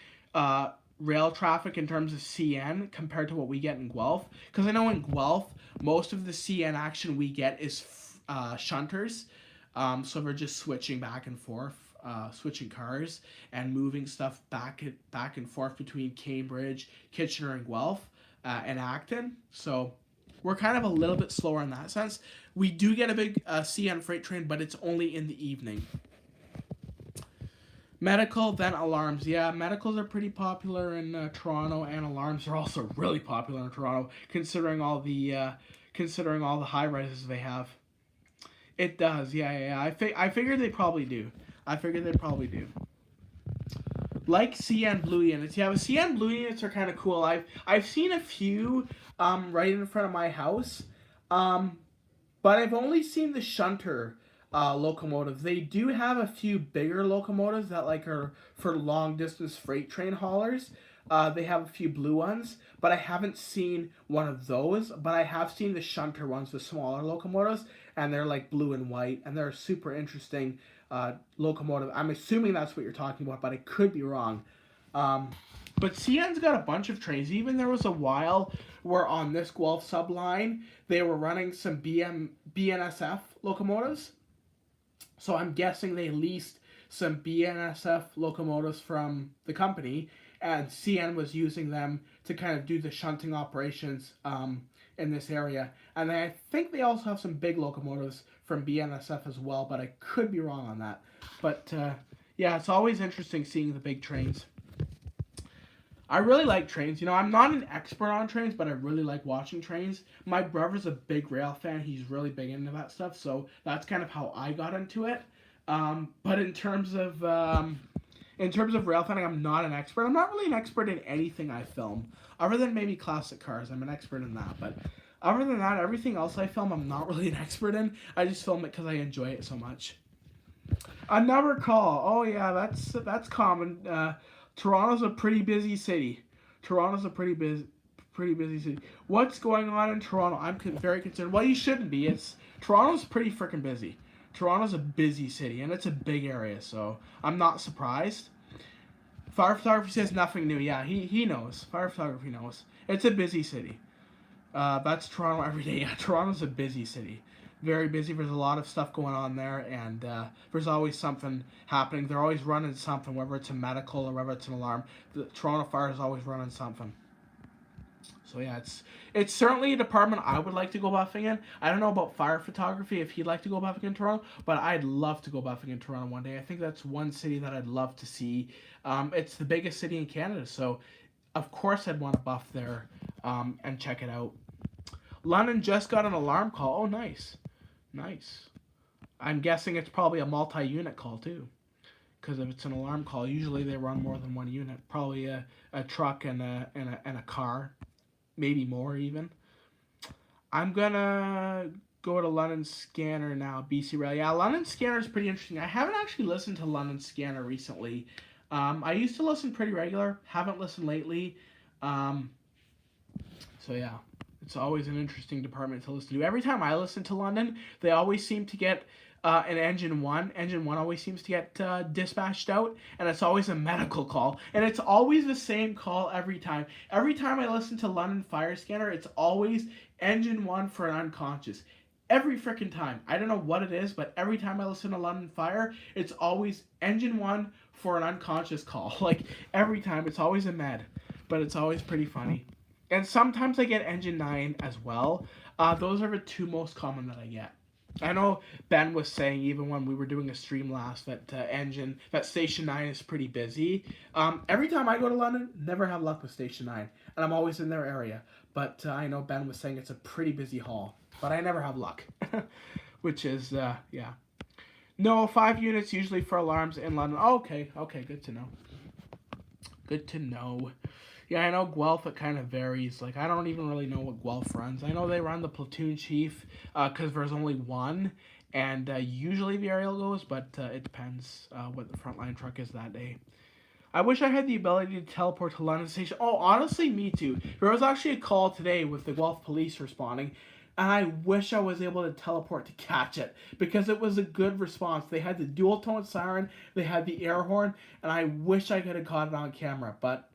rail traffic in terms of CN compared to what we get in Guelph. Because I know in Guelph, most of the CN action we get is shunters. So we're just switching back and forth, switching cars and moving stuff back and forth between Cambridge, Kitchener, and Guelph, and Acton. So we're kind of a little bit slower in that sense. We do get a big CN freight train, but it's only in the evening. Medical, then alarms. Yeah, medicals are pretty popular in Toronto, and alarms are also really popular in Toronto, considering all the high rises they have. It does, yeah. I figured they probably do. Like CN Blue units. Yeah, the CN Blue units are kind of cool. I've seen a few right in front of my house, but I've only seen the shunter locomotives. They do have a few bigger locomotives that are for long distance freight train haulers. They have a few blue ones, but I haven't seen one of those. But I have seen the shunter ones, the smaller locomotives, and they're like blue and white, and they're a super interesting locomotive. I'm assuming that's what you're talking about, but I could be wrong. But CN's got a bunch of trains. Even there was a while where on this Guelph subline, they were running some BNSF locomotives. So I'm guessing they leased some BNSF locomotives from the company, and CN was using them to kind of do the shunting operations in this area. And I think they also have some big locomotives from BNSF as well, but I could be wrong on that. But yeah, it's always interesting seeing the big trains. I really like trains. You know, I'm not an expert on trains, but I really like watching trains. My brother's a big rail fan. He's really big into that stuff, so that's kind of how I got into it. But in terms of rail fanning, I'm not an expert. I'm not really an expert in anything I film, other than maybe classic cars. I'm an expert in that, but other than that, everything else I film, I'm not really an expert in. I just film it because I enjoy it so much. Another call. Oh yeah, that's common. Toronto's a pretty busy city. Pretty busy city. What's going on in Toronto? I'm very concerned. Well, you shouldn't be. Toronto's pretty freaking busy. Toronto's a busy city, and it's a big area, so I'm not surprised. Fire photography says nothing new. Yeah, he knows. Fire photography knows. It's a busy city. That's Toronto every day. Yeah, Toronto's a busy city. Very busy. There's a lot of stuff going on there, and there's always something happening. They're always running something, whether it's a medical or whether it's an alarm. The Toronto Fire is always running something. So yeah, it's certainly a department I would like to go buffing in. I don't know about fire photography if he'd like to go buffing in Toronto, but I'd love to go buffing in Toronto one day. I think that's one city that I'd love to see. It's the biggest city in Canada, so of course I'd want to buff there and check it out. London just got an alarm call. Oh, nice. Nice. I'm guessing it's probably a multi-unit call too, because if it's an alarm call, usually they run more than one unit. Probably a truck and a car, maybe more even. I'm gonna go to London Scanner now. BC Rail. Yeah, London Scanner is pretty interesting. I haven't actually listened to London Scanner recently. I used to listen pretty regular. Haven't listened lately. So yeah. It's always an interesting department to listen to. Every time I listen to London, they always seem to get an engine one. Engine one always seems to get dispatched out, and it's always a medical call. And it's always the same call every time. Every time I listen to London Fire Scanner, it's always engine one for an unconscious. Every freaking time. I don't know what it is, but every time I listen to London Fire, it's always engine one for an unconscious call. Like, every time. It's always a med. But it's always pretty funny. And sometimes I get engine 9 as well. Those are the two most common that I get. I know Ben was saying even when we were doing a stream last that Station 9 is pretty busy. Every time I go to London, never have luck with Station 9, and I'm always in their area. But I know Ben was saying it's a pretty busy hall, but I never have luck, which is yeah. No, 5 units usually for alarms in London. Oh, okay, good to know. Good to know. Yeah, I know Guelph, it kind of varies. Like, I don't even really know what Guelph runs. I know they run the platoon chief because there's only one, and usually the aerial goes, but it depends what the frontline truck is that day. I wish I had the ability to teleport to London Station. Oh, honestly, me too. There was actually a call today with the Guelph police responding, and I wish I was able to teleport to catch it because it was a good response. They had the dual tone siren, they had the air horn, and I wish I could have caught it on camera, but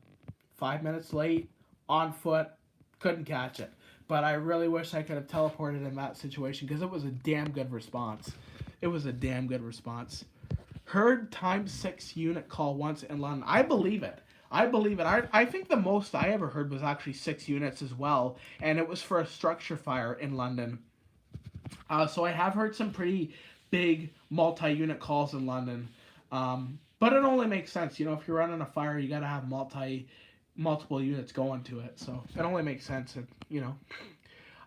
5 minutes late, on foot, couldn't catch it. But I really wish I could have teleported in that situation because it was a damn good response. It was a damn good response. Heard ×6 unit call once in London. I believe it. I think the most I ever heard was actually 6 units as well, and it was for a structure fire in London. So I have heard some pretty big multi-unit calls in London. But it only makes sense. You know, if you're running a fire, you got to have multiple units going to it. So it only makes sense. And, you know,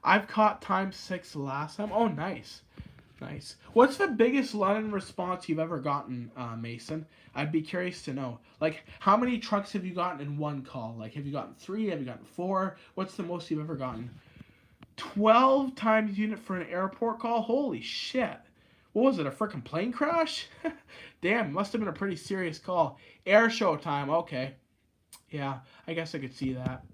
I've caught ×6 last time. Oh, nice. Nice. What's the biggest London response you've ever gotten, Mason? I'd be curious to know. Like, how many trucks have you gotten in one call? Like, have you gotten 3? Have you gotten 4? What's the most you've ever gotten? 12 times unit for an airport call? Holy shit. What was it, a freaking plane crash? Damn, must have been a pretty serious call. Air show time, okay. Yeah, I guess I could see that.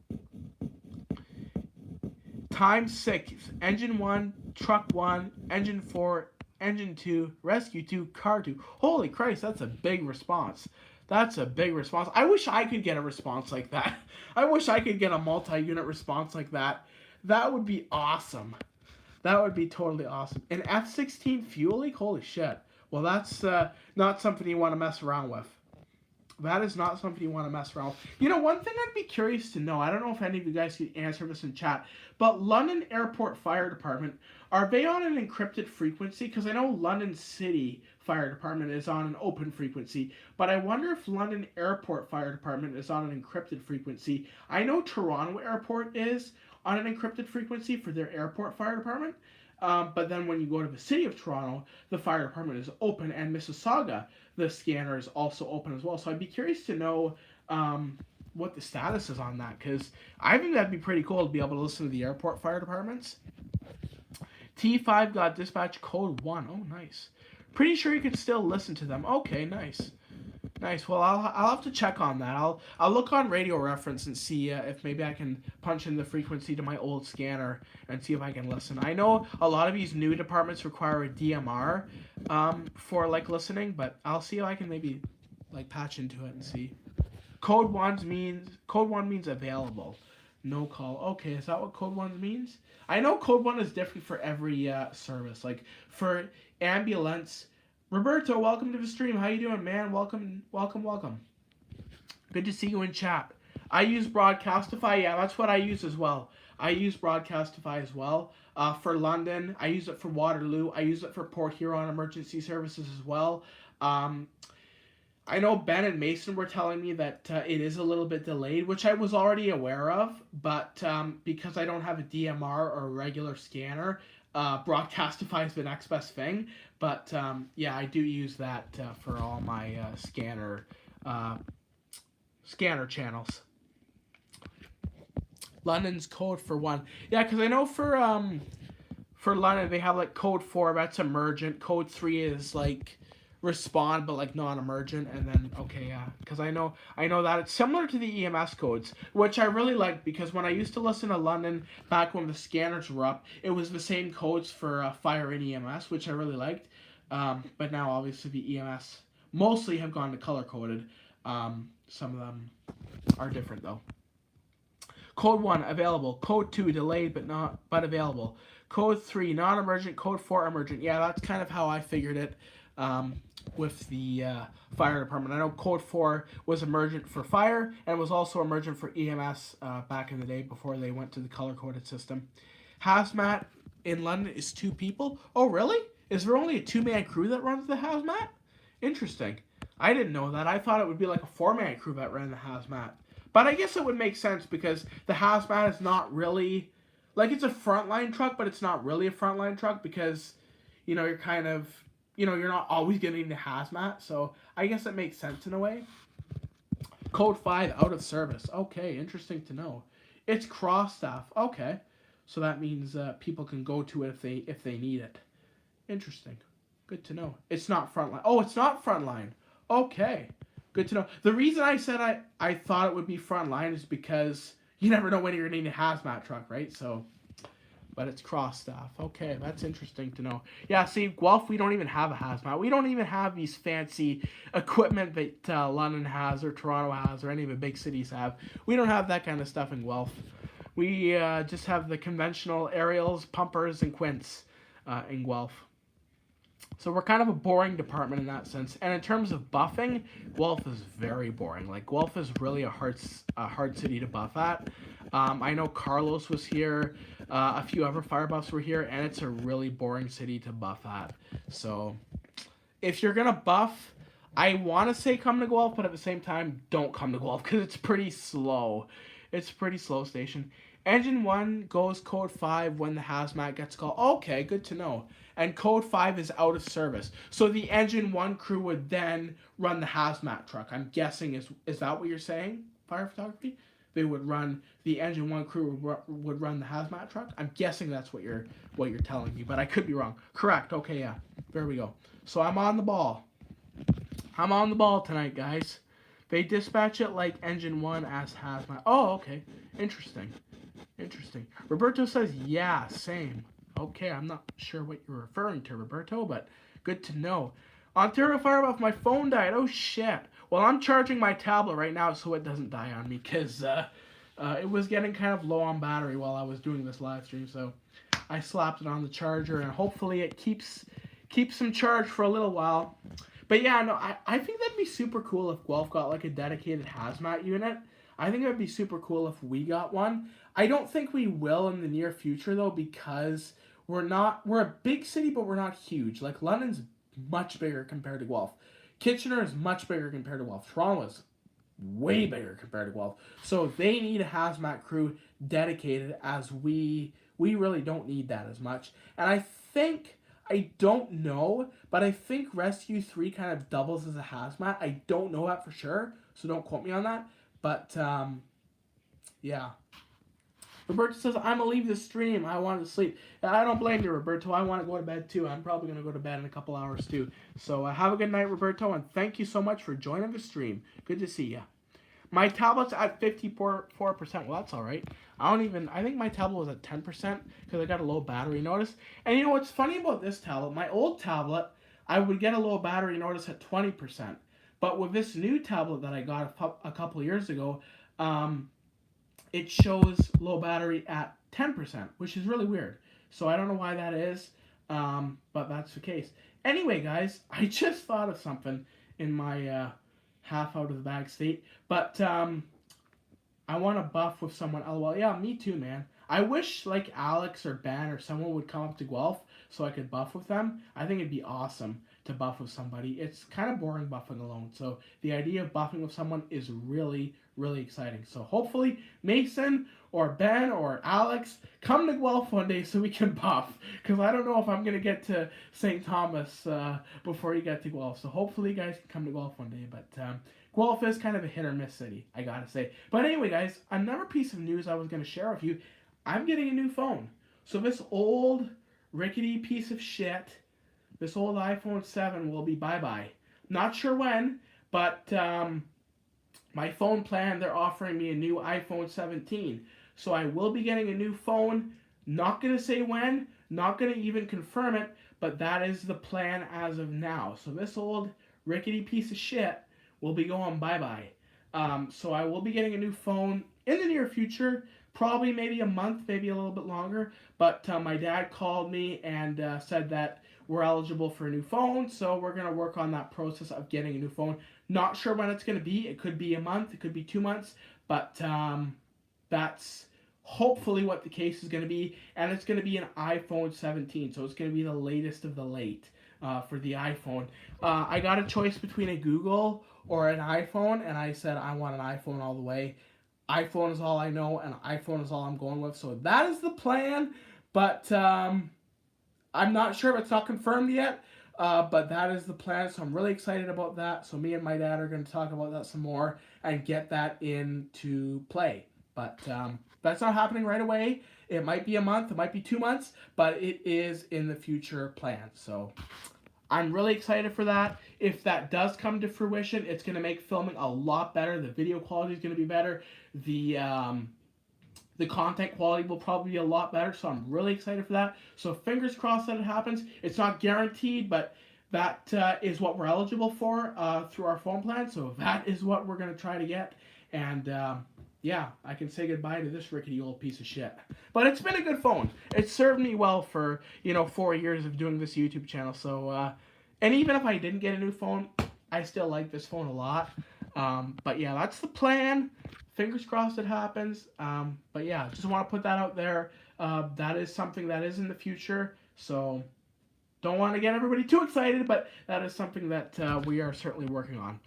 ×6, engine 1, truck 1, engine 4, engine 2, rescue 2, car 2. Holy Christ, that's a big response. That's a big response. I wish I could get a response like that. I wish I could get a multi-unit response like that. That would be awesome. That would be totally awesome. An F-16 fuel leak? Holy shit. Well, that's not something you want to mess around with. That is not something you want to mess around with. You know, one thing I'd be curious to know, I don't know if any of you guys could answer this in chat, but London Airport Fire Department, are they on an encrypted frequency? Because I know London City Fire Department is on an open frequency, but I wonder if London Airport Fire Department is on an encrypted frequency. I know Toronto Airport is on an encrypted frequency for their airport fire department. But then when you go to the city of Toronto, the fire department is open, and Mississauga, the scanner is also open as well. So I'd be curious to know what the status is on that, because I think that'd be pretty cool to be able to listen to the airport fire departments. T5 got dispatch code 1. Oh, nice. Pretty sure you could still listen to them. Okay, nice. Nice. Well, I'll have to check on that. I'll look on radio reference and see if maybe I can punch in the frequency to my old scanner and see if I can listen. I know a lot of these new departments require a DMR for like listening, but I'll see if I can maybe like patch into it and see. Code 1 means available. No call. Okay, is that what code 1 means? I know code 1 is different for every service. Like for ambulance. Roberto, welcome to the stream. How you doing, man? Welcome. Good to see you in chat. I use Broadcastify. Yeah, that's what I use as well. I use Broadcastify as well. For London, I use it for Waterloo. I use it for Port Huron emergency services as well. I know Ben and Mason were telling me that it is a little bit delayed, which I was already aware of, but because I don't have a DMR or a regular scanner, Broadcastify is the next best thing. But yeah, I do use that for all my scanner channels. London's code for 1. Yeah, because I know for London they have like code 4, that's emergent. Code 3 is like respond but like non-emergent, and then okay, yeah, because I know that it's similar to the EMS codes, which I really like, because when I used to listen to London back when the scanners were up, it was the same codes for fire and EMS, which I really liked. But now obviously the EMS mostly have gone to color coded. Some of them are different though. Code 1 available. Code 2 delayed but available. Code 3 non-emergent. Code 4 emergent. Yeah, that's kind of how I figured it. with the fire department. I know Code 4 was emergent for fire, and it was also emergent for EMS back in the day before they went to the color-coded system. Hazmat in London is 2 people. Oh, really? Is there only a 2-man crew that runs the hazmat? Interesting. I didn't know that. I thought it would be like a 4-man crew that ran the hazmat. But I guess it would make sense because the hazmat is not really... Like, it's a frontline truck, but it's not really a frontline truck because, you know, you're kind of... You know, you're not always getting the hazmat. So I guess it makes sense in a way. Code 5, out of service. Okay, interesting to know. It's cross staff. Okay. So that means people can go to it if they need it. Interesting. Good to know. It's not frontline. Oh, it's not frontline. Okay. Good to know. The reason I said I thought it would be frontline is because you never know when you're going to need a hazmat truck, right? So, but it's cross staff. Okay, that's interesting to know. Yeah, see, Guelph, we don't even have a hazmat. We don't even have these fancy equipment that London has or Toronto has or any of the big cities have. We don't have that kind of stuff in Guelph. We just have the conventional aerials, pumpers, and quints in Guelph. So we're kind of a boring department in that sense. And in terms of buffing, Guelph is very boring. Like, Guelph is really a hard city to buff at. I know Carlos was here. A few other fire buffs were here. And it's a really boring city to buff at. So if you're going to buff, I want to say come to Guelph. But at the same time, don't come to Guelph because it's pretty slow. It's a pretty slow station. Engine 1 goes code 5 when the hazmat gets called. Okay, good to know. And code 5 is out of service. So the engine 1 crew would then run the hazmat truck. I'm guessing, is that what you're saying, fire photography? They would run, the engine 1 crew would run the hazmat truck? I'm guessing that's what you're telling me, but I could be wrong. Correct, okay, yeah. There we go. So I'm on the ball. I'm on the ball tonight, guys. They dispatch it like engine 1 as hazmat. Oh, okay. Interesting. Interesting. Roberto says, yeah, same. Okay, I'm not sure what you're referring to, Roberto, but good to know. Ontario Fire Buff, my phone died. Oh, shit. Well, I'm charging my tablet right now so it doesn't die on me because it was getting kind of low on battery while I was doing this live stream. So I slapped it on the charger, and hopefully it keeps some charge for a little while. But yeah, no, I think that'd be super cool if Guelph got like a dedicated hazmat unit. I think it would be super cool if we got one. I don't think we will in the near future, though, because we're a big city, but we're not huge. Like, London's much bigger compared to Guelph. Kitchener is much bigger compared to Guelph. Toronto is way bigger compared to Guelph. So they need a hazmat crew dedicated, as we really don't need that as much. And I don't know, but I think Rescue 3 kind of doubles as a hazmat. I don't know that for sure, so don't quote me on that. But, yeah. Roberto says, I'm going to leave the stream. I want to sleep. I don't blame you, Roberto. I want to go to bed, too. I'm probably going to go to bed in a couple hours, too. So, have a good night, Roberto, and thank you so much for joining the stream. Good to see you. My tablet's at 54%. Well, that's all right. I think my tablet was at 10% because I got a low battery notice. And you know what's funny about this tablet? My old tablet, I would get a low battery notice at 20%. But with this new tablet that I got a couple of years ago, it shows low battery at 10%, which is really weird. So I don't know why that is, but that's the case. Anyway, guys, I just thought of something in my half out of the bag state, but I want to buff with someone. LOL. Yeah, me too, man. I wish like Alex or Ben or someone would come up to Guelph so I could buff with them. I think it'd be awesome to buff with somebody. It's kind of boring buffing alone. So the idea of buffing with someone is really, really exciting. So hopefully Mason or Ben or Alex come to Guelph one day so we can buff. Because I don't know if I'm going to get to St. Thomas before you get to Guelph. So hopefully you guys can come to Guelph one day. But Guelph is kind of a hit or miss city, I got to say. But anyway, guys, another piece of news I was going to share with you. I'm getting a new phone. So this old rickety piece of shit, this old iPhone 7 will be bye-bye. Not sure when, but my phone plan, they're offering me a new iPhone 17. So I will be getting a new phone. Not going to say when, not going to even confirm it, but that is the plan as of now. So this old rickety piece of shit will be going bye-bye. So I will be getting a new phone in the near future. Probably maybe a month, maybe a little bit longer. But my dad called me and said that we're eligible for a new phone. So we're going to work on that process of getting a new phone. Not sure when it's going to be. It could be a month. It could be 2 months. But that's hopefully what the case is going to be. And it's going to be an iPhone 17. So it's going to be the latest of the late for the iPhone. I got a choice between a Google or an iPhone. And I said I want an iPhone all the way. iPhone is all I know, and iPhone is all I'm going with. So that is the plan, but I'm not sure if it's not confirmed yet, but that is the plan. So I'm really excited about that. So me and my dad are going to talk about that some more and get that into play. But that's not happening right away. It might be a month, it might be 2 months, but it is in the future plan. So I'm really excited for that. If that does come to fruition, it's going to make filming a lot better. The video quality is going to be better. The content quality will probably be a lot better. So I'm really excited for that. So fingers crossed that it happens. It's not guaranteed, but that is what we're eligible for through our phone plan. So that is what we're going to try to get. And yeah, I can say goodbye to this rickety old piece of shit. But it's been a good phone. It served me well for, 4 years of doing this YouTube channel. So, and even if I didn't get a new phone, I still like this phone a lot. But yeah, that's the plan. Fingers crossed it happens. But yeah, just want to put that out there. That is something that is in the future. So don't want to get everybody too excited, but that is something that we are certainly working on.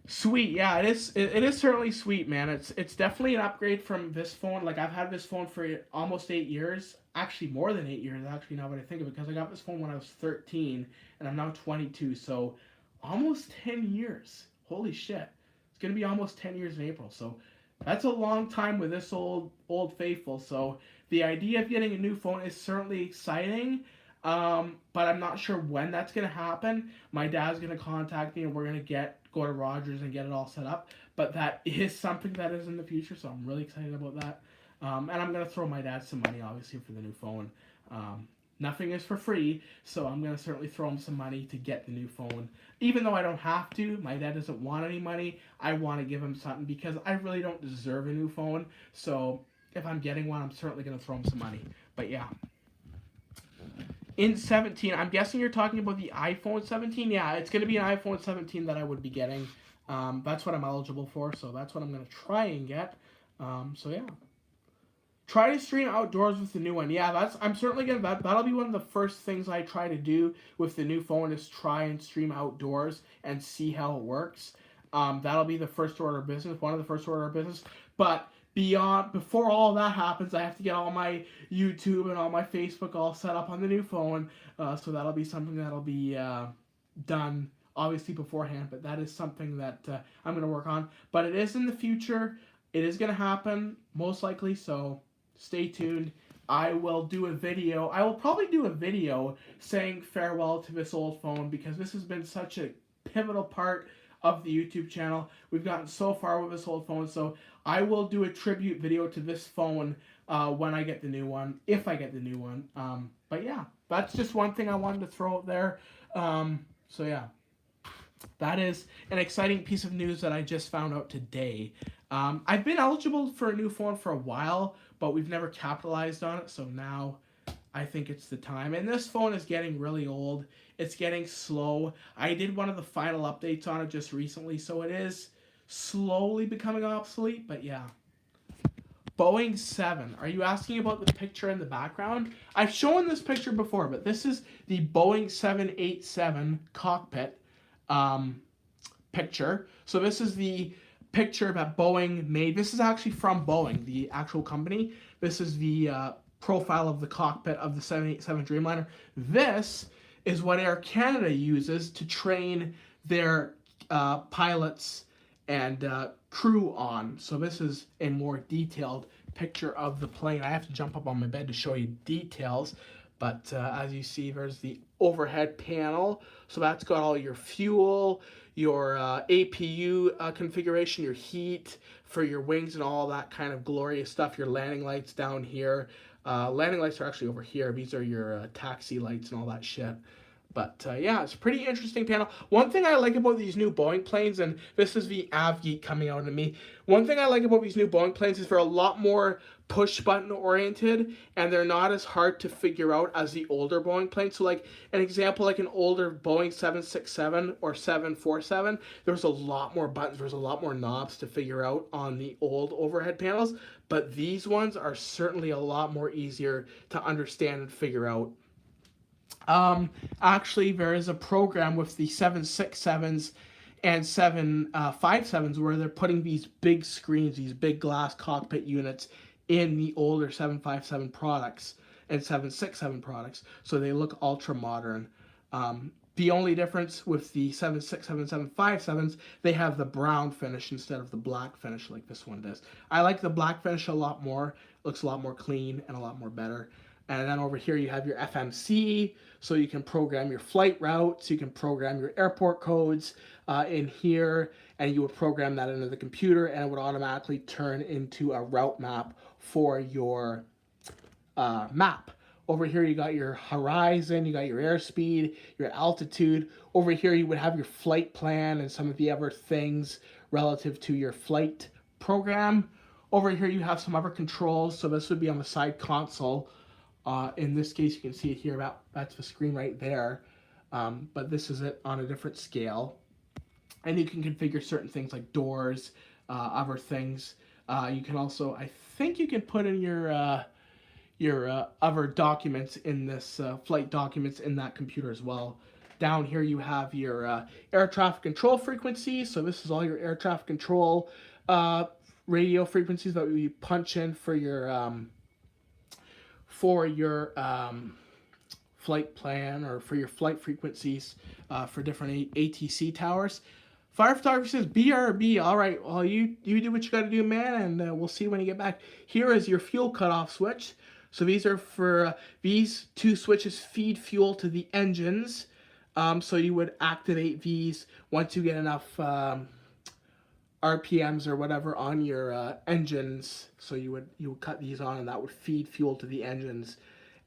Sweet, yeah, it is certainly sweet, man. It's definitely an upgrade from this phone. Like, I've had this phone for almost 8 years. Actually, more than 8 years, actually, now that I think of it, because I got this phone when I was 13, and I'm now 22, so almost 10 years. Holy shit. It's going to be almost 10 years in April, so that's a long time with this old faithful. So the idea of getting a new phone is certainly exciting, but I'm not sure when that's going to happen. My dad's going to contact me, and we're going to go to Rogers and get it all set up. But that is something that is in the future, so I'm really excited about that. And I'm going to throw my dad some money, obviously, for the new phone. Nothing is for free, so I'm going to certainly throw him some money to get the new phone. Even though I don't have to, my dad doesn't want any money, I want to give him something because I really don't deserve a new phone. So if I'm getting one, I'm certainly going to throw him some money. But yeah. In 17, I'm guessing you're talking about the iPhone 17? Yeah, it's going to be an iPhone 17 that I would be getting. That's what I'm eligible for, so that's what I'm going to try and get. So yeah. Try to stream outdoors with the new one. Yeah, I'm certainly going to, that'll be one of the first things I try to do with the new phone is try and stream outdoors and see how it works. That'll be the first order of business, one of the first order of business. But before all that happens, I have to get all my YouTube and all my Facebook all set up on the new phone. So that'll be something that'll be done obviously beforehand, but that is something that I'm going to work on. But it is in the future. It is going to happen most likely, so stay tuned. I will do a video. I will probably do a video saying farewell to this old phone because this has been such a pivotal part of the YouTube channel. We've gotten so far with this old phone, so I will do a tribute video to this phone when I get the new one, if I get the new one. But yeah, that's just one thing I wanted to throw out there. So yeah, that is an exciting piece of news that I just found out today. I've been eligible for a new phone for a while, but we've never capitalized on it, so now I think it's the time. And this phone is getting really old. It's getting slow. I did one of the final updates on it just recently, so it is slowly becoming obsolete, but yeah. Boeing 7. Are you asking about the picture in the background? I've shown this picture before, but this is the Boeing 787 cockpit picture. So this is the picture that Boeing made. This is actually from Boeing, the actual company. This is the profile of the cockpit of the 787 Dreamliner. This is what Air Canada uses to train their pilots and crew on. So this is a more detailed picture of the plane. I have to jump up on my bed to show you details, but as you see, there's the overhead panel. So that's got all your fuel, your APU configuration, your heat for your wings and all that kind of glorious stuff. Your landing lights down here. Landing lights are actually over here. These are your taxi lights and all that shit. But yeah, it's a pretty interesting panel. One thing I like about these new Boeing planes, and this is the Av geek coming out of me. One thing I like about these new Boeing planes is they're a lot more push button oriented, and they're not as hard to figure out as the older Boeing planes. So like an example, like an older Boeing 767 or 747, there's a lot more buttons, there's a lot more knobs to figure out on the old overhead panels. But these ones are certainly a lot more easier to understand and figure out. Actually, there is a program with the 767s and 757s where they're putting these big screens, these big glass cockpit units in the older 757 products and 767 products, so they look ultra modern. The only difference with the 767 757s, they have the brown finish instead of the black finish like this one does. I like the black finish a lot more. It looks a lot more clean and a lot more better. And then over here you have your FMC, so you can program your flight routes, you can program your airport codes in here, and you would program that into the computer, and it would automatically turn into a route map for your map. Over here you got your horizon, you got your airspeed, your altitude. Over here you would have your flight plan and some of the other things relative to your flight program. Over here you have some other controls, so this would be on the side console. In this case, you can see it here. That's the screen right there. But this is it on a different scale. And you can configure certain things like doors, other things. You can also, I think you can put in your other documents in this flight documents in that computer as well. Down here you have your air traffic control frequency. So this is all your air traffic control radio frequencies that you punch in for your flight plan or for your flight frequencies for different ATC towers. Fire photographer says BRB. All right, well, you do what you got to do, man, and we'll see when you get back. Here is your fuel cutoff switch. So these are for these two switches feed fuel to the engines. So you would activate these once you get enough RPMs or whatever on your engines. So you would cut these on, and that would feed fuel to the engines.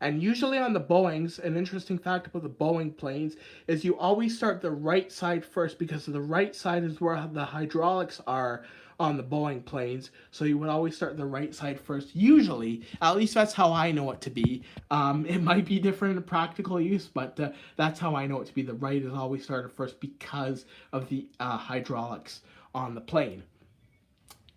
And usually on the Boeings, an interesting fact about the Boeing planes is you always start the right side first, because the right side is where the hydraulics are on the Boeing planes. So you would always start the right side first. Usually, at least that's how I know it to be. It might be different in practical use, but that's how I know it to be. The right is always started first because of the hydraulics on the plane.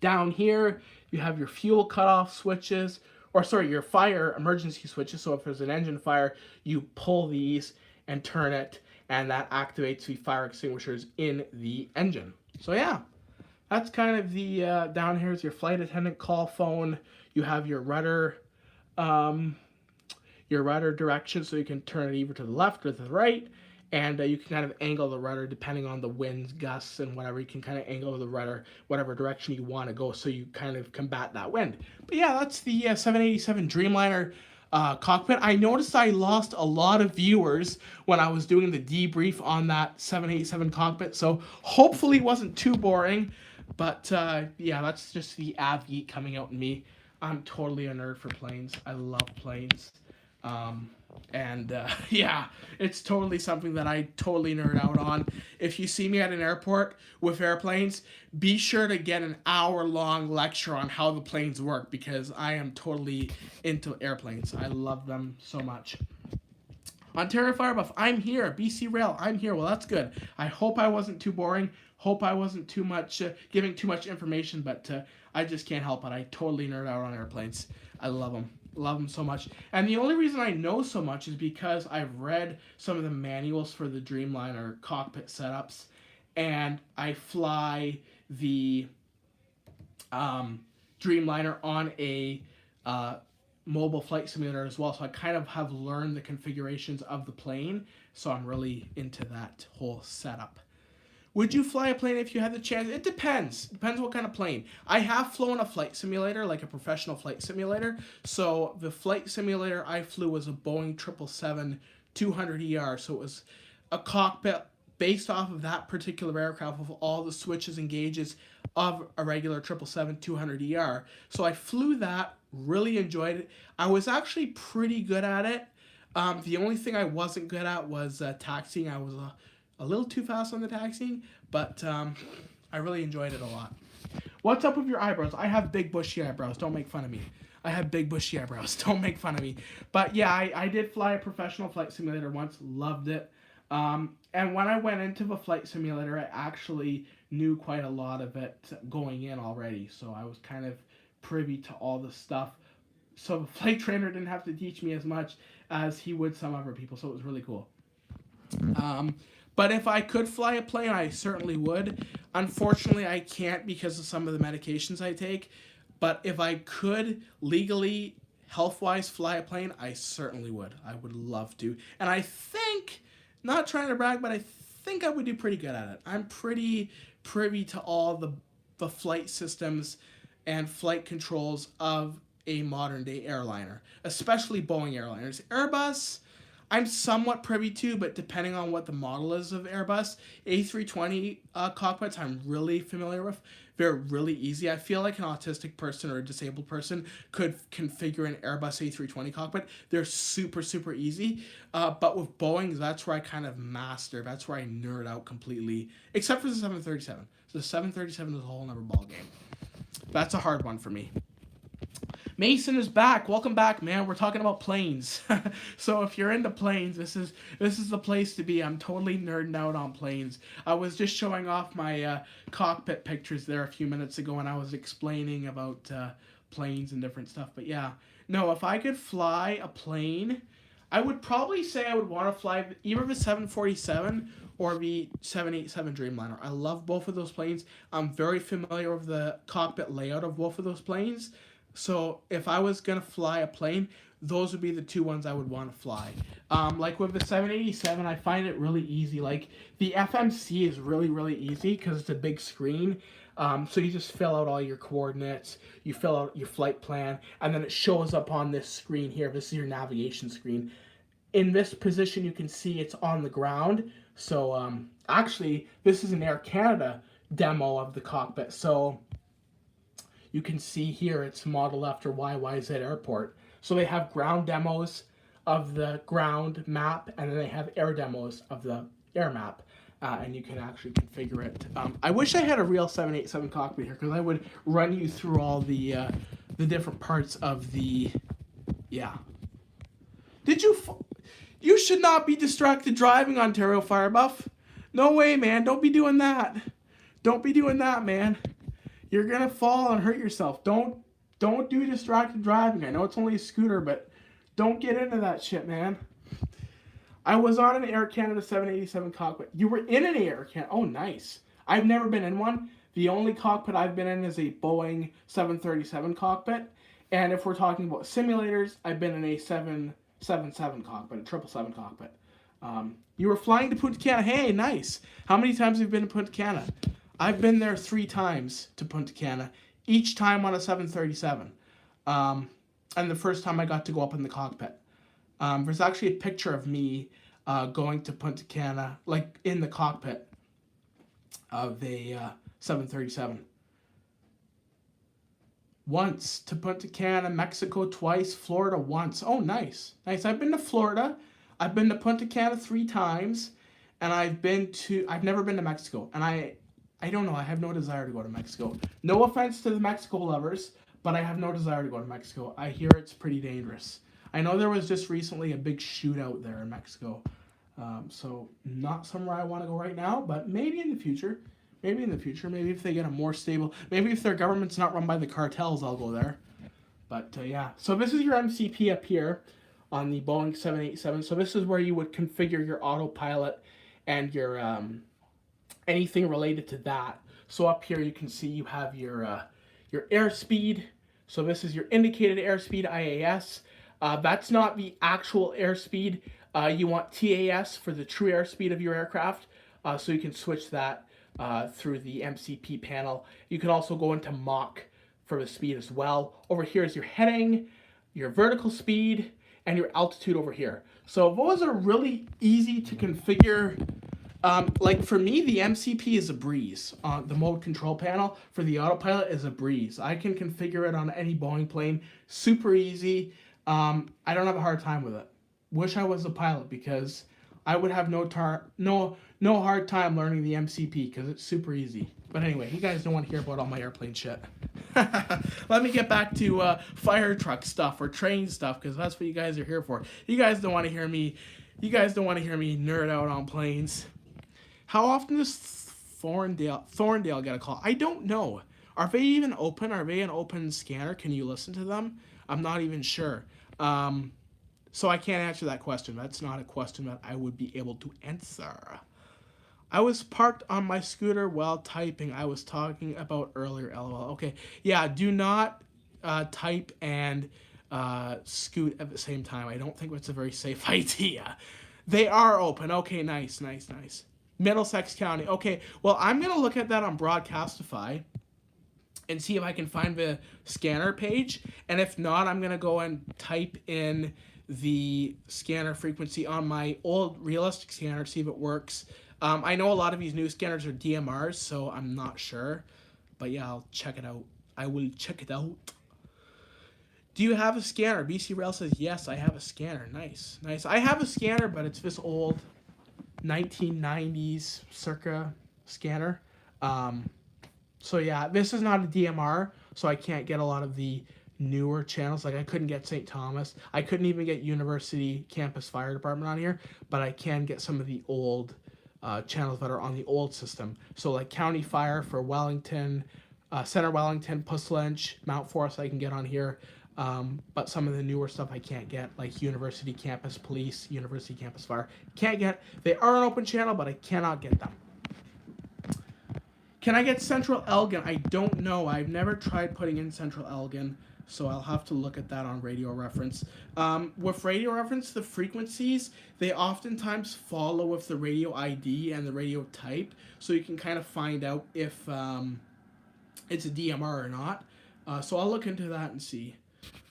Down here, you have your fuel cutoff switches, or sorry, your fire emergency switches. So if there's an engine fire, you pull these and turn it, and that activates the fire extinguishers in the engine. So yeah, that's kind of the, down here is your flight attendant call phone. You have your rudder direction, so you can turn it either to the left or to the right. And you can kind of angle the rudder depending on the winds, gusts, and whatever. You can kind of angle the rudder whatever direction you want to go, so you kind of combat that wind. But yeah, that's the 787 Dreamliner cockpit. I noticed I lost a lot of viewers when I was doing the debrief on that 787 cockpit, so hopefully it wasn't too boring. But yeah, that's just the Av geek coming out in me. I'm totally a nerd for planes. I love planes. Yeah, it's totally something that I totally nerd out on. If you see me at an airport with airplanes, be sure to get an hour-long lecture on how the planes work, because I am totally into airplanes. I love them so much. Ontario Firebuff, I'm here. BC Rail, I'm here. Well, that's good. I hope I wasn't too boring. Hope I wasn't too much giving too much information, but I just can't help it. I totally nerd out on airplanes. I love them. Love them so much. And the only reason I know so much is because I've read some of the manuals for the Dreamliner cockpit setups, and I fly the Dreamliner on a mobile flight simulator as well, so I kind of have learned the configurations of the plane, so I'm really into that whole setup. Would you fly a plane if you had the chance? It depends. Depends what kind of plane. I have flown a flight simulator, like a professional flight simulator. So the flight simulator I flew was a Boeing 777-200ER. So it was a cockpit based off of that particular aircraft with all the switches and gauges of a regular 777-200ER. So I flew that, really enjoyed it. I was actually pretty good at it. The only thing I wasn't good at was taxiing. I was a little too fast on the taxiing, but I really enjoyed it a lot. What's up with your eyebrows? I have big bushy eyebrows. Don't make fun of me. I have big bushy eyebrows. Don't make fun of me. But yeah, I did fly a professional flight simulator once. Loved it. And when I went into the flight simulator, I actually knew quite a lot of it going in already. So I was kind of privy to all the stuff. So the flight trainer didn't have to teach me as much as he would some other people. So it was really cool. But if I could fly a plane, I certainly would. Unfortunately, I can't because of some of the medications I take. But if I could legally, health-wise, fly a plane, I certainly would. I would love to. And I think, not trying to brag, but I think I would do pretty good at it. I'm pretty privy to all the flight systems and flight controls of a modern-day airliner, especially Boeing airliners. Airbus, I'm somewhat privy to, but depending on what the model is of Airbus, A320 cockpits I'm really familiar with. They're really easy. I feel like an autistic person or a disabled person could configure an Airbus A320 cockpit. They're super, super easy. But with Boeing, that's where I kind of master. That's where I nerd out completely, except for the 737. So the 737 is a whole other ballgame. That's a hard one for me. Mason is back. Welcome back, man. We're talking about planes. So if you're into planes, this is the place to be. I'm totally nerding out on planes. I was just showing off my cockpit pictures there a few minutes ago, and I was explaining about planes and different stuff. But yeah, no, if I could fly a plane, I would probably say I would want to fly either the 747 or the 787 Dreamliner. I love both of those planes. I'm very familiar with the cockpit layout of both of those planes. So if I was going to fly a plane, those would be the two ones I would want to fly. Like with the 787, I find it really easy. Like the FMC is really, really easy because it's a big screen. So you just fill out all your coordinates, you fill out your flight plan, and then it shows up on this screen here. This is your navigation screen. In this position, you can see it's on the ground. So actually, this is an Air Canada demo of the cockpit. So you can see here it's modeled after YYZ Airport. So they have ground demos of the ground map, and then they have air demos of the air map. And you can actually configure it. I wish I had a real 787 cockpit here, because I would run you through all the different parts of the... Yeah. Did you... You should not be distracted driving, Ontario Firebuff. No way, man. Don't be doing that. Don't be doing that, man. You're gonna fall and hurt yourself. Don't do distracted driving. I know it's only a scooter, but don't get into that shit, man. I was on an Air Canada 787 cockpit. You were in an Air Canada. Oh, nice. I've never been in one. The only cockpit I've been in is a Boeing 737 cockpit. And if we're talking about simulators, I've been in a 777 cockpit, a 777 cockpit. You were flying to Punta Cana. Hey, nice. How many times have you been to Punta Cana? I've been there 3 times to Punta Cana, each time on a 737. And the first time I got to go up in the cockpit. There's actually a picture of me going to Punta Cana, like in the cockpit of a 737. Once to Punta Cana, Mexico twice, Florida once. Oh, nice. Nice. I've been to Florida. I've been to Punta Cana 3 times. And I've never been to Mexico. And I don't know. I have no desire to go to Mexico. No offense to the Mexico lovers, but I have no desire to go to Mexico. I hear it's pretty dangerous. I know there was just recently a big shootout there in Mexico. So not somewhere I want to go right now, but maybe in the future. Maybe in the future. Maybe if they get a more stable... Maybe if their government's not run by the cartels, I'll go there. But yeah. So this is your MCP up here on the Boeing 787. So this is where you would configure your autopilot and your... anything related to that. So up here you can see you have your airspeed. So this is your indicated airspeed, IAS. That's not the actual airspeed. You want TAS for the true airspeed of your aircraft. So you can switch that through the MCP panel. You can also go into Mach for the speed as well. Over here is your heading, your vertical speed, and your altitude over here. So those are really easy to configure. Like for me, the MCP is a breeze. The mode control panel for the autopilot is a breeze. I can configure it on any Boeing plane. Super easy. I don't have a hard time with it. wish I was a pilot because I would have no hard time learning the MCP because it's super easy. But anyway, you guys don't want to hear about all my airplane shit. Let me get back to fire truck stuff or train stuff because that's what you guys are here for. You guys don't want to hear me. You guys don't want to hear me nerd out on planes. How often does Thorndale get a call? I don't know. Are they even open? Are they an open scanner? Can you listen to them? I'm not even sure. So I can't answer that question. That's not a question that I would be able to answer. I was parked on my scooter while typing. I was talking about earlier, lol. Okay, yeah, do not type and scoot at the same time. I don't think that's a very safe idea. They are open. Okay, nice. Middlesex County. Okay, well, I'm going to look at that on Broadcastify and see if I can find the scanner page. And if not, I'm going to go and type in the scanner frequency on my old realistic scanner, see if it works. I know a lot of these new scanners are DMRs, so I'm not sure. But yeah, I'll check it out. I will check it out. Do you have a scanner? BC Rail says, yes, I have a scanner. Nice. I have a scanner, but it's this old 1990s circa scanner. So yeah, this is not a DMR, so I can't get a lot of the newer channels. Like I couldn't get St. Thomas. I couldn't even get University Campus Fire Department on here, but I can get some of the old channels that are on the old system. So like County Fire for Wellington, Center Wellington, Puslinch, Mount Forest I can get on here. But some of the newer stuff I can't get, like University Campus Police, University Campus Fire. Can't get. They are an open channel, but I cannot get them. Can I get Central Elgin? I don't know. I've never tried putting in Central Elgin, so I'll have to look at that on Radio Reference. With Radio Reference, the frequencies, they oftentimes follow with the radio ID and the radio type, so you can kind of find out if it's a DMR or not. So I'll look into that and see.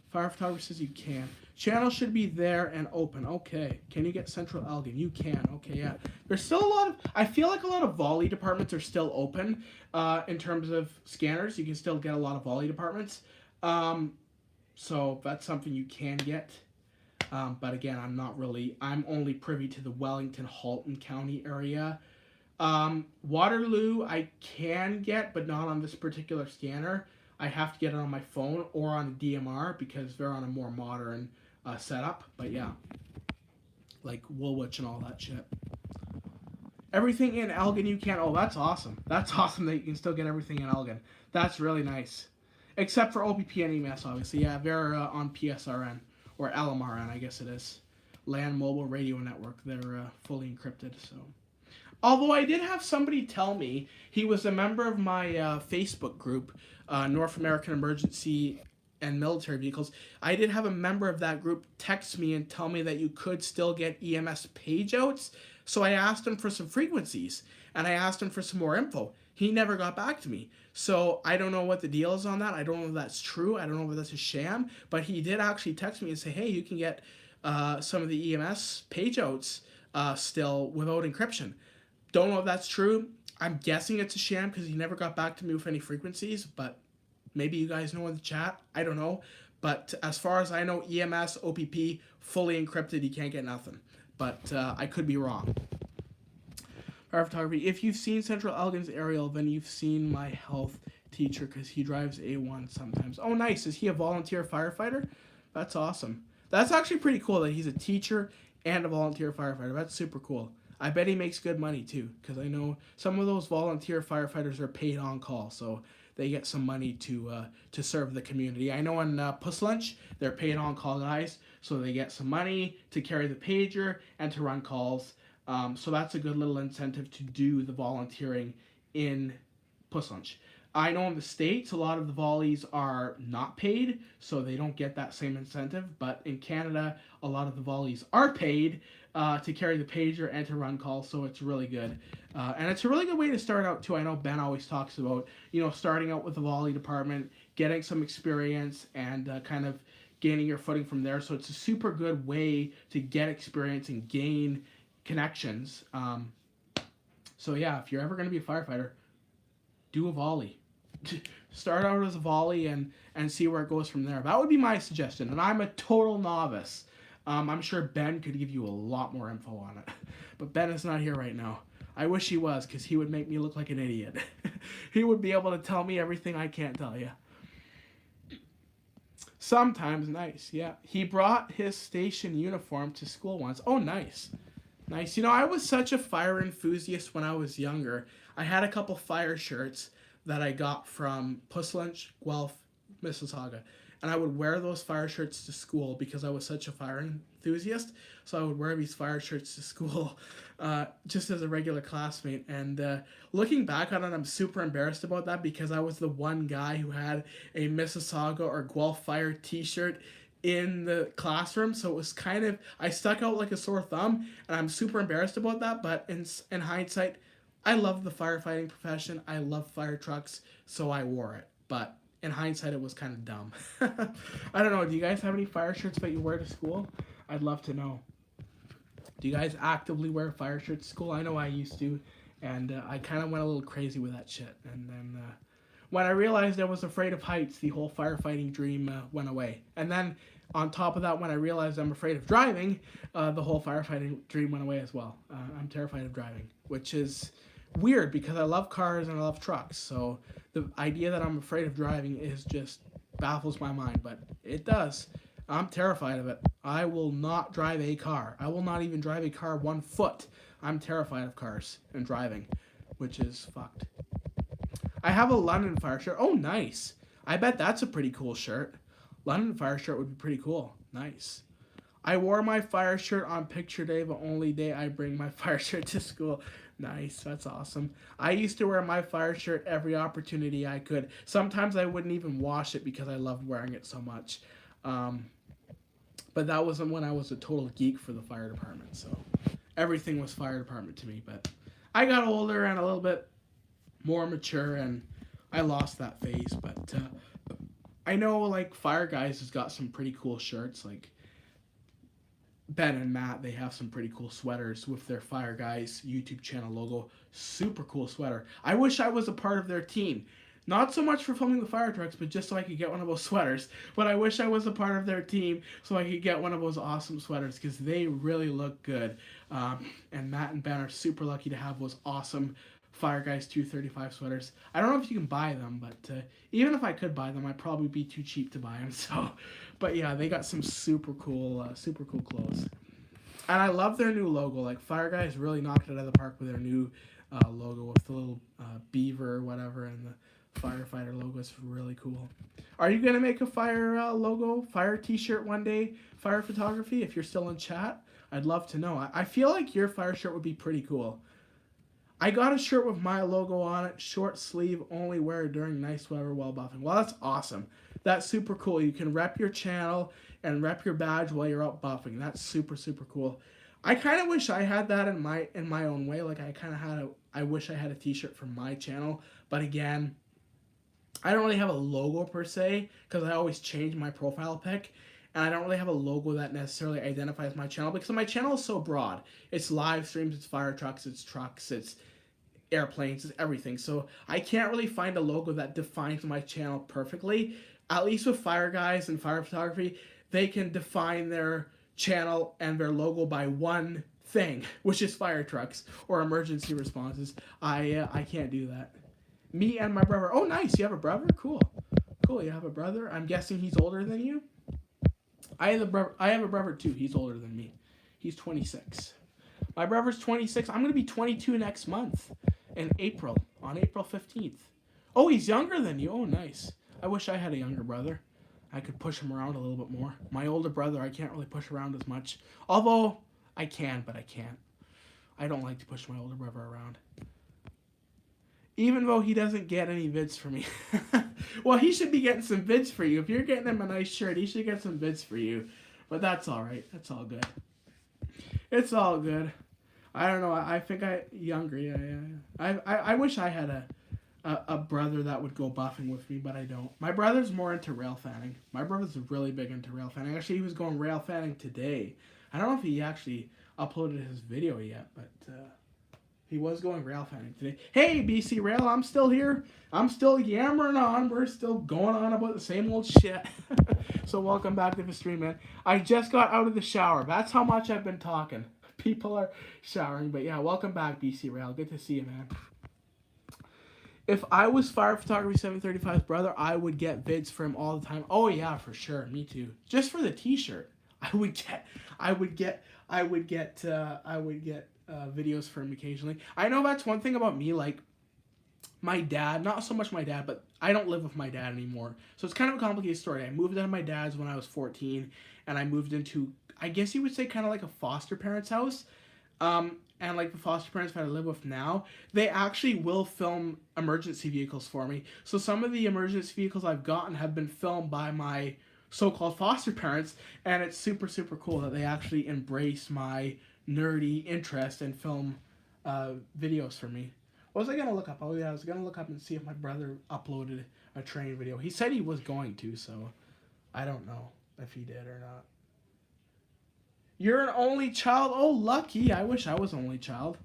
Fire Photographer says you can. Channel should be there and open. Okay. Can you get Central Elgin? You can. Okay, yeah. There's still a lot of... I feel like a lot of volley departments are still open in terms of scanners. You can still get a lot of volley departments. So that's something you can get. But again, I'm only privy to the Wellington, Halton County area. Waterloo I can get, but not on this particular scanner. I have to get it on my phone or on a DMR because they're on a more modern setup. But yeah, like Woolwich and all that shit. Everything in Elgin you can. Oh, that's awesome. That's awesome that you can still get everything in Elgin. That's really nice. Except for OPP and EMS, obviously. Yeah, they're on PSRN. Or LMRN, I guess it is. Land Mobile Radio Network. They're fully encrypted, so... Although I did have somebody tell me, he was a member of my Facebook group, North American Emergency and Military Vehicles. I did have a member of that group text me and tell me that you could still get EMS pageouts. So I asked him for some frequencies, and I asked him for some more info. He never got back to me. So I don't know what the deal is on that. I don't know if that's true. I don't know if that's a sham. But he did actually text me and say, hey, you can get some of the EMS pageouts still without encryption. Don't know if that's true. I'm guessing it's a sham because he never got back to me with any frequencies, but maybe you guys know in the chat. I don't know. But as far as I know, EMS, OPP, fully encrypted. You can't get nothing. But I could be wrong. Fire photography. If you've seen Central Elgin's aerial, then you've seen my health teacher because he drives A1 sometimes. Oh, nice. Is he a volunteer firefighter? That's awesome. That's actually pretty cool that he's a teacher and a volunteer firefighter. That's super cool. I bet he makes good money too, because I know some of those volunteer firefighters are paid on call, so they get some money to serve the community. I know in Puslinch, they're paid on call guys, so they get some money to carry the pager and to run calls. So that's a good little incentive to do the volunteering in Puslinch. I know in the States, a lot of the volleys are not paid, so they don't get that same incentive. But in Canada, a lot of the volleys are paid to carry the pager and to run calls, so it's really good. And it's a really good way to start out, too. I know Ben always talks about, starting out with the volley department, getting some experience, and kind of gaining your footing from there. So it's a super good way to get experience and gain connections. So yeah, if you're ever going to be a firefighter, do a volley. Start out as a volley and see where it goes from there. That would be my suggestion. And I'm a total novice. I'm sure Ben could give you a lot more info on it. But Ben is not here right now. I wish he was, because he would make me look like an idiot. He would be able to tell me everything I can't tell you. Sometimes, nice, yeah. He brought his station uniform to school once. Oh, nice. Nice. You know, I was such a fire enthusiast when I was younger. I had a couple fire shirts that I got from Puslinch, Guelph, Mississauga. And I would wear those fire shirts to school because I was such a fire enthusiast. So I would wear these fire shirts to school just as a regular classmate. And looking back on it, I'm super embarrassed about that because I was the one guy who had a Mississauga or Guelph Fire t-shirt in the classroom. So it was kind of, I stuck out like a sore thumb, and I'm super embarrassed about that. But in hindsight, I love the firefighting profession. I love fire trucks, so I wore it. But in hindsight, it was kind of dumb. I don't know. Do you guys have any fire shirts that you wear to school? I'd love to know. Do you guys actively wear fire shirts to school? I know I used to, and I kind of went a little crazy with that shit. And then when I realized I was afraid of heights, the whole firefighting dream went away. And then on top of that, when I realized I'm afraid of driving, the whole firefighting dream went away as well. I'm terrified of driving, which is weird because I love cars and I love trucks. So the idea that I'm afraid of driving is just baffles my mind, but it does. I'm terrified of it. I will not drive a car. I will not even drive a car 1 foot. I'm terrified of cars and driving, which is fucked. I have a London Fire shirt. Oh, nice. I bet that's a pretty cool shirt. London Fire shirt would be pretty cool. Nice. I wore my fire shirt on picture day, the only day I bring my fire shirt to school. Nice. That's awesome. I used to wear my fire shirt every opportunity I could. Sometimes I wouldn't even wash it because I loved wearing it so much. But that wasn't when I was a total geek for the fire department. So everything was fire department to me. But I got older and a little bit more mature, and I lost that phase. But I know, like, Fire Guys has got some pretty cool shirts. Like Ben and Matt, they have some pretty cool sweaters with their Fire Guys YouTube channel logo. Super cool sweater. I wish I was a part of their team. Not so much for filming the fire trucks, but just so I could get one of those sweaters. But I wish I was a part of their team so I could get one of those awesome sweaters because they really look good. And Matt and Ben are super lucky to have those awesome Fire Guys 235 sweaters. I don't know if you can buy them, but even if I could buy them, I'd probably be too cheap to buy them. So, but yeah, they got some super cool clothes. And I love their new logo. Like, Fire Guys really knocked it out of the park with their new logo with the little beaver or whatever, and the firefighter logo is really cool. Are you gonna make a fire logo, fire t-shirt one day, fire photography? If you're still in chat, I'd love to know. I feel like your fire shirt would be pretty cool. I got a shirt with my logo on it, short sleeve, only wear during nice weather while buffing. Well, that's awesome. That's super cool. You can rep your channel and rep your badge while you're out buffing. That's super, super cool. I kind of wish I had that in my own way. Like, I wish I had a t-shirt for my channel, but again, I don't really have a logo per se because I always change my profile pic, and I don't really have a logo that necessarily identifies my channel because my channel is so broad. It's live streams, it's fire trucks, it's airplanes, it's everything. So I can't really find a logo that defines my channel perfectly. At least with Fire Guys and fire photography, they can define their channel and their logo by one thing, which is fire trucks or emergency responses. I can't do that. Me and my brother. Oh, nice. You have a brother? Cool. Cool. You have a brother. I'm guessing he's older than you. I have a brother too. He's older than me. He's 26. My brother's 26. I'm gonna be 22 next month, in April, on April 15th. Oh, he's younger than you. Oh, nice. I wish I had a younger brother. I could push him around a little bit more. My older brother, I can't really push around as much. Although I can, but I can't. I don't like to push my older brother around. Even though he doesn't get any vids for me. Well, he should be getting some vids for you. If you're getting him a nice shirt, he should get some vids for you. But that's all right. That's all good. It's all good. I don't know. I think younger. Yeah. I wish I had a brother that would go buffing with me, but I don't. My brother's more into rail fanning. My brother's really big into rail fanning. Actually, he was going rail fanning today. I don't know if he actually uploaded his video yet, but he was going rail fanning today. Hey, BC Rail, I'm still here. I'm still yammering on. We're still going on about the same old shit. So welcome back to the stream, man. I just got out of the shower. That's how much I've been talking. People are showering, but yeah, welcome back, BC Rail. Good to see you, man. If I was Fire Photography 735's brother, I would get vids for him all the time. Oh yeah, for sure. Me too. Just for the T-shirt, I would get videos for him occasionally. I know that's one thing about me. Like my dad, not so much my dad, but I don't live with my dad anymore. So it's kind of a complicated story. I moved out of my dad's when I was 14, and I moved into, I guess you would say, kind of like a foster parent's house. And like the foster parents that I live with now, they actually will film emergency vehicles for me. So some of the emergency vehicles I've gotten have been filmed by my so-called foster parents, and it's super, super cool that they actually embrace my nerdy interest and film videos for me. What was I going to look up? Oh yeah, I was going to look up and see if my brother uploaded a training video. He said he was going to, so I don't know if he did or not. You're an only child? Oh, lucky. I wish I was an only child.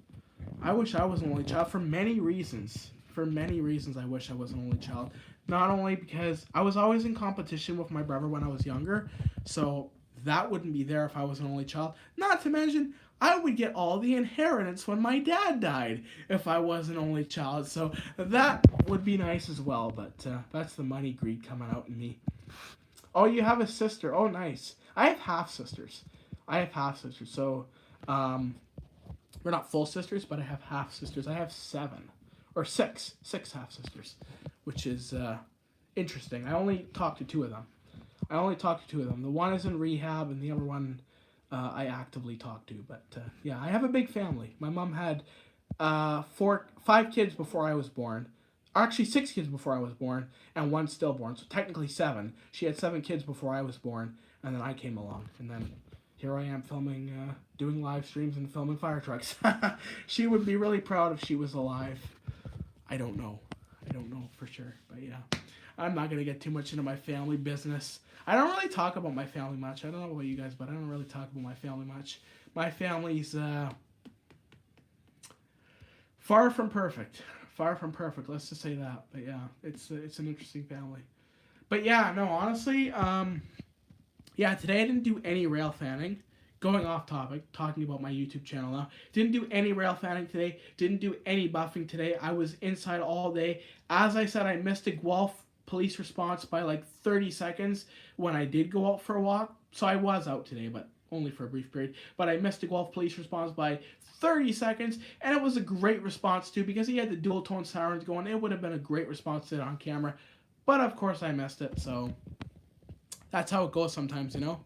I wish I was an only child for many reasons. For many reasons, I wish I was an only child. Not only because I was always in competition with my brother when I was younger, so that wouldn't be there if I was an only child. Not to mention, I would get all the inheritance when my dad died if I was an only child. So that would be nice as well, but that's the money greed coming out in me. Oh, you have a sister. Oh, nice. I have half-sisters. So we're not full sisters, but I have half sisters. I have six half-sisters, which is interesting. I only talked to two of them. The one is in rehab, and the other one I actively talk to. But yeah, I have a big family. My mom had 5 kids before I was born. Actually, 6 kids before I was born, and 1 stillborn. So technically 7. She had 7 kids before I was born, and then I came along, and then here I am filming, doing live streams and filming fire trucks. She would be really proud if she was alive. I don't know for sure, but yeah. I'm not going to get too much into my family business. I don't really talk about my family much. I don't know about you guys, but I don't really talk about my family much. My family's far from perfect. Let's just say that. But yeah, it's an interesting family. But yeah, no, honestly, yeah, today I didn't do any rail fanning. Going off topic, talking about my YouTube channel now. Didn't do any rail fanning today. Didn't do any buffing today. I was inside all day. As I said, I missed a Guelph police response by like 30 seconds when I did go out for a walk. So I was out today, but only for a brief period. But I missed a Guelph police response by 30 seconds, and it was a great response too because he had the dual tone sirens going. It would have been a great response to it on camera, but of course I missed it. So that's how it goes sometimes, you know.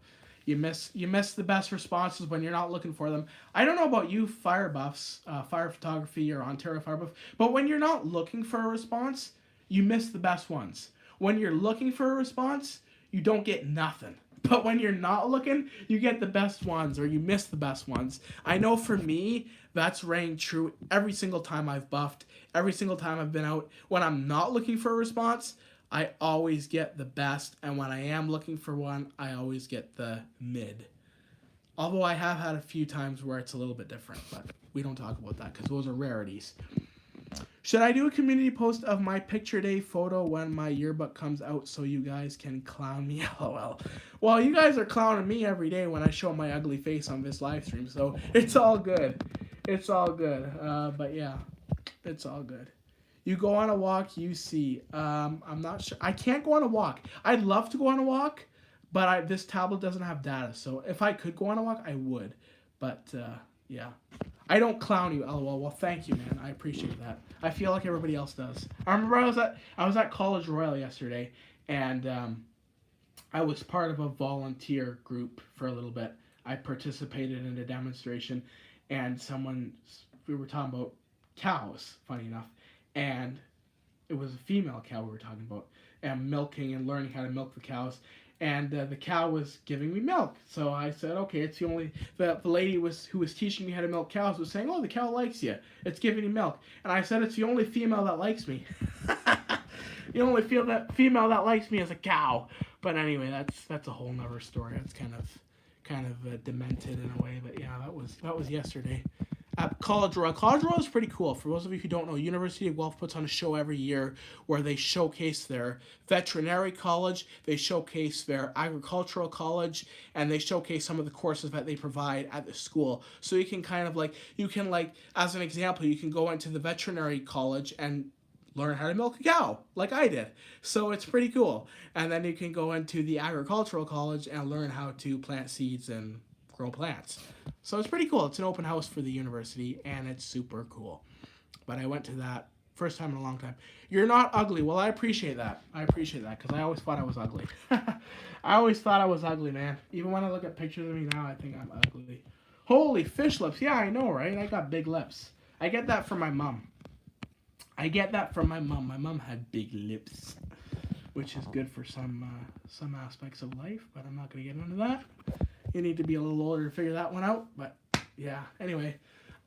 You miss the best responses when you're not looking for them. I don't know about you fire buffs, fire photography or Ontario fire buff, but when you're not looking for a response, you miss the best ones. When you're looking for a response, you don't get nothing. But when you're not looking, you get the best ones, or you miss the best ones. I know for me, that's rang true every single time I've buffed, every single time I've been out. When I'm not looking for a response, I always get the best, and when I am looking for one, I always get the mid. Although I have had a few times where it's a little bit different, but we don't talk about that because those are rarities. Should I do a community post of my picture day photo when my yearbook comes out so you guys can clown me? LOL. Well, you guys are clowning me every day when I show my ugly face on this live stream, so it's all good. It's all good. But yeah, it's all good. You go on a walk, you see. I'm not sure. I can't go on a walk. I'd love to go on a walk, but this tablet doesn't have data. So if I could go on a walk, I would. But yeah. I don't clown you, LOL. Well, thank you, man. I appreciate that. I feel like everybody else does. I remember I was at College Royal yesterday, and I was part of a volunteer group for a little bit. I participated in a demonstration, and we were talking about cows, funny enough, and it was a female cow we were talking about, and milking and learning how to milk the cows. And the cow was giving me milk. So I said, okay, it's the lady who was teaching me how to milk cows was saying, oh, the cow likes you. It's giving you milk. And I said, it's the only female that likes me. The only female that likes me is a cow. But anyway, that's a whole nother story. It's kind of demented in a way. But yeah, that was yesterday. at College Royal. College Royal is pretty cool. For those of you who don't know, University of Guelph puts on a show every year where they showcase their veterinary college, they showcase their agricultural college, and they showcase some of the courses that they provide at the school. So you can kind of like, as an example, you can go into the veterinary college and learn how to milk a cow, like I did. So it's pretty cool. And then you can go into the agricultural college and learn how to plant seeds and grow plants. So it's pretty cool. It's an open house for the university, and it's super cool. But I went to that first time in a long time. You're not ugly. Well, I appreciate that. I appreciate that, because I always thought I was ugly. I always thought I was ugly, man. Even when I look at pictures of me now, I think I'm ugly. Holy fish lips. Yeah, I know, right? I got big lips. I get that from my mom. I get that from my mom. My mom had big lips, which is good for some aspects of life, but I'm not going to get into that. You need to be a little older to figure that one out, but yeah. Anyway,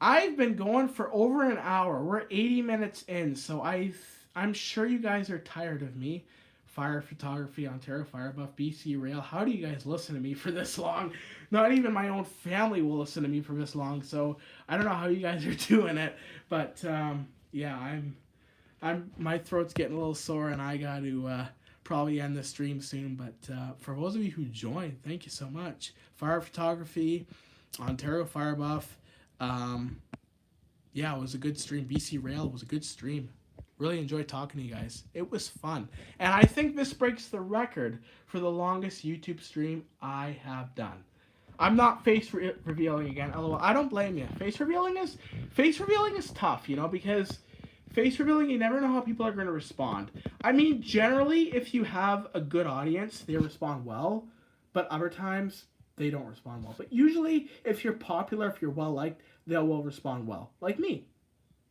I've been going for over an hour. We're 80 minutes in, so I'm sure you guys are tired of me. Fire Photography, Ontario Fire Buff, BC Rail. How do you guys listen to me for this long? Not even my own family will listen to me for this long, so I don't know how you guys are doing it, but yeah, my throat's getting a little sore, and I got to probably end the stream soon. But for those of you who joined, thank you so much. Fire Photography, Ontario Fire Buff. Yeah, it was a good stream. BC Rail was a good stream. Really enjoyed talking to you guys. It was fun. And I think this breaks the record for the longest YouTube stream I have done. I'm not face revealing again. LOL. I don't blame you. Face revealing is tough, because face revealing, you never know how people are going to respond. I mean, generally, if you have a good audience, they respond well, but other times, they don't respond well. But usually, if you're popular, if you're well-liked, they will respond well. Like me.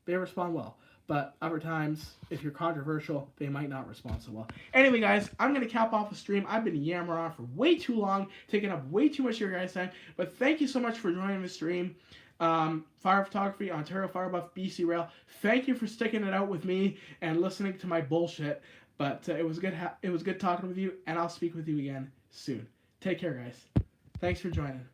They respond well. But other times, if you're controversial, they might not respond so well. Anyway, guys, I'm going to cap off the stream. I've been yammering on for way too long, taking up way too much of your guys' time. But thank you so much for joining the stream. Fire Photography, Ontario Fire Buff, BC Rail. Thank you for sticking it out with me and listening to my bullshit. But it was good talking with you, and I'll speak with you again soon. Take care, guys. Thanks for joining.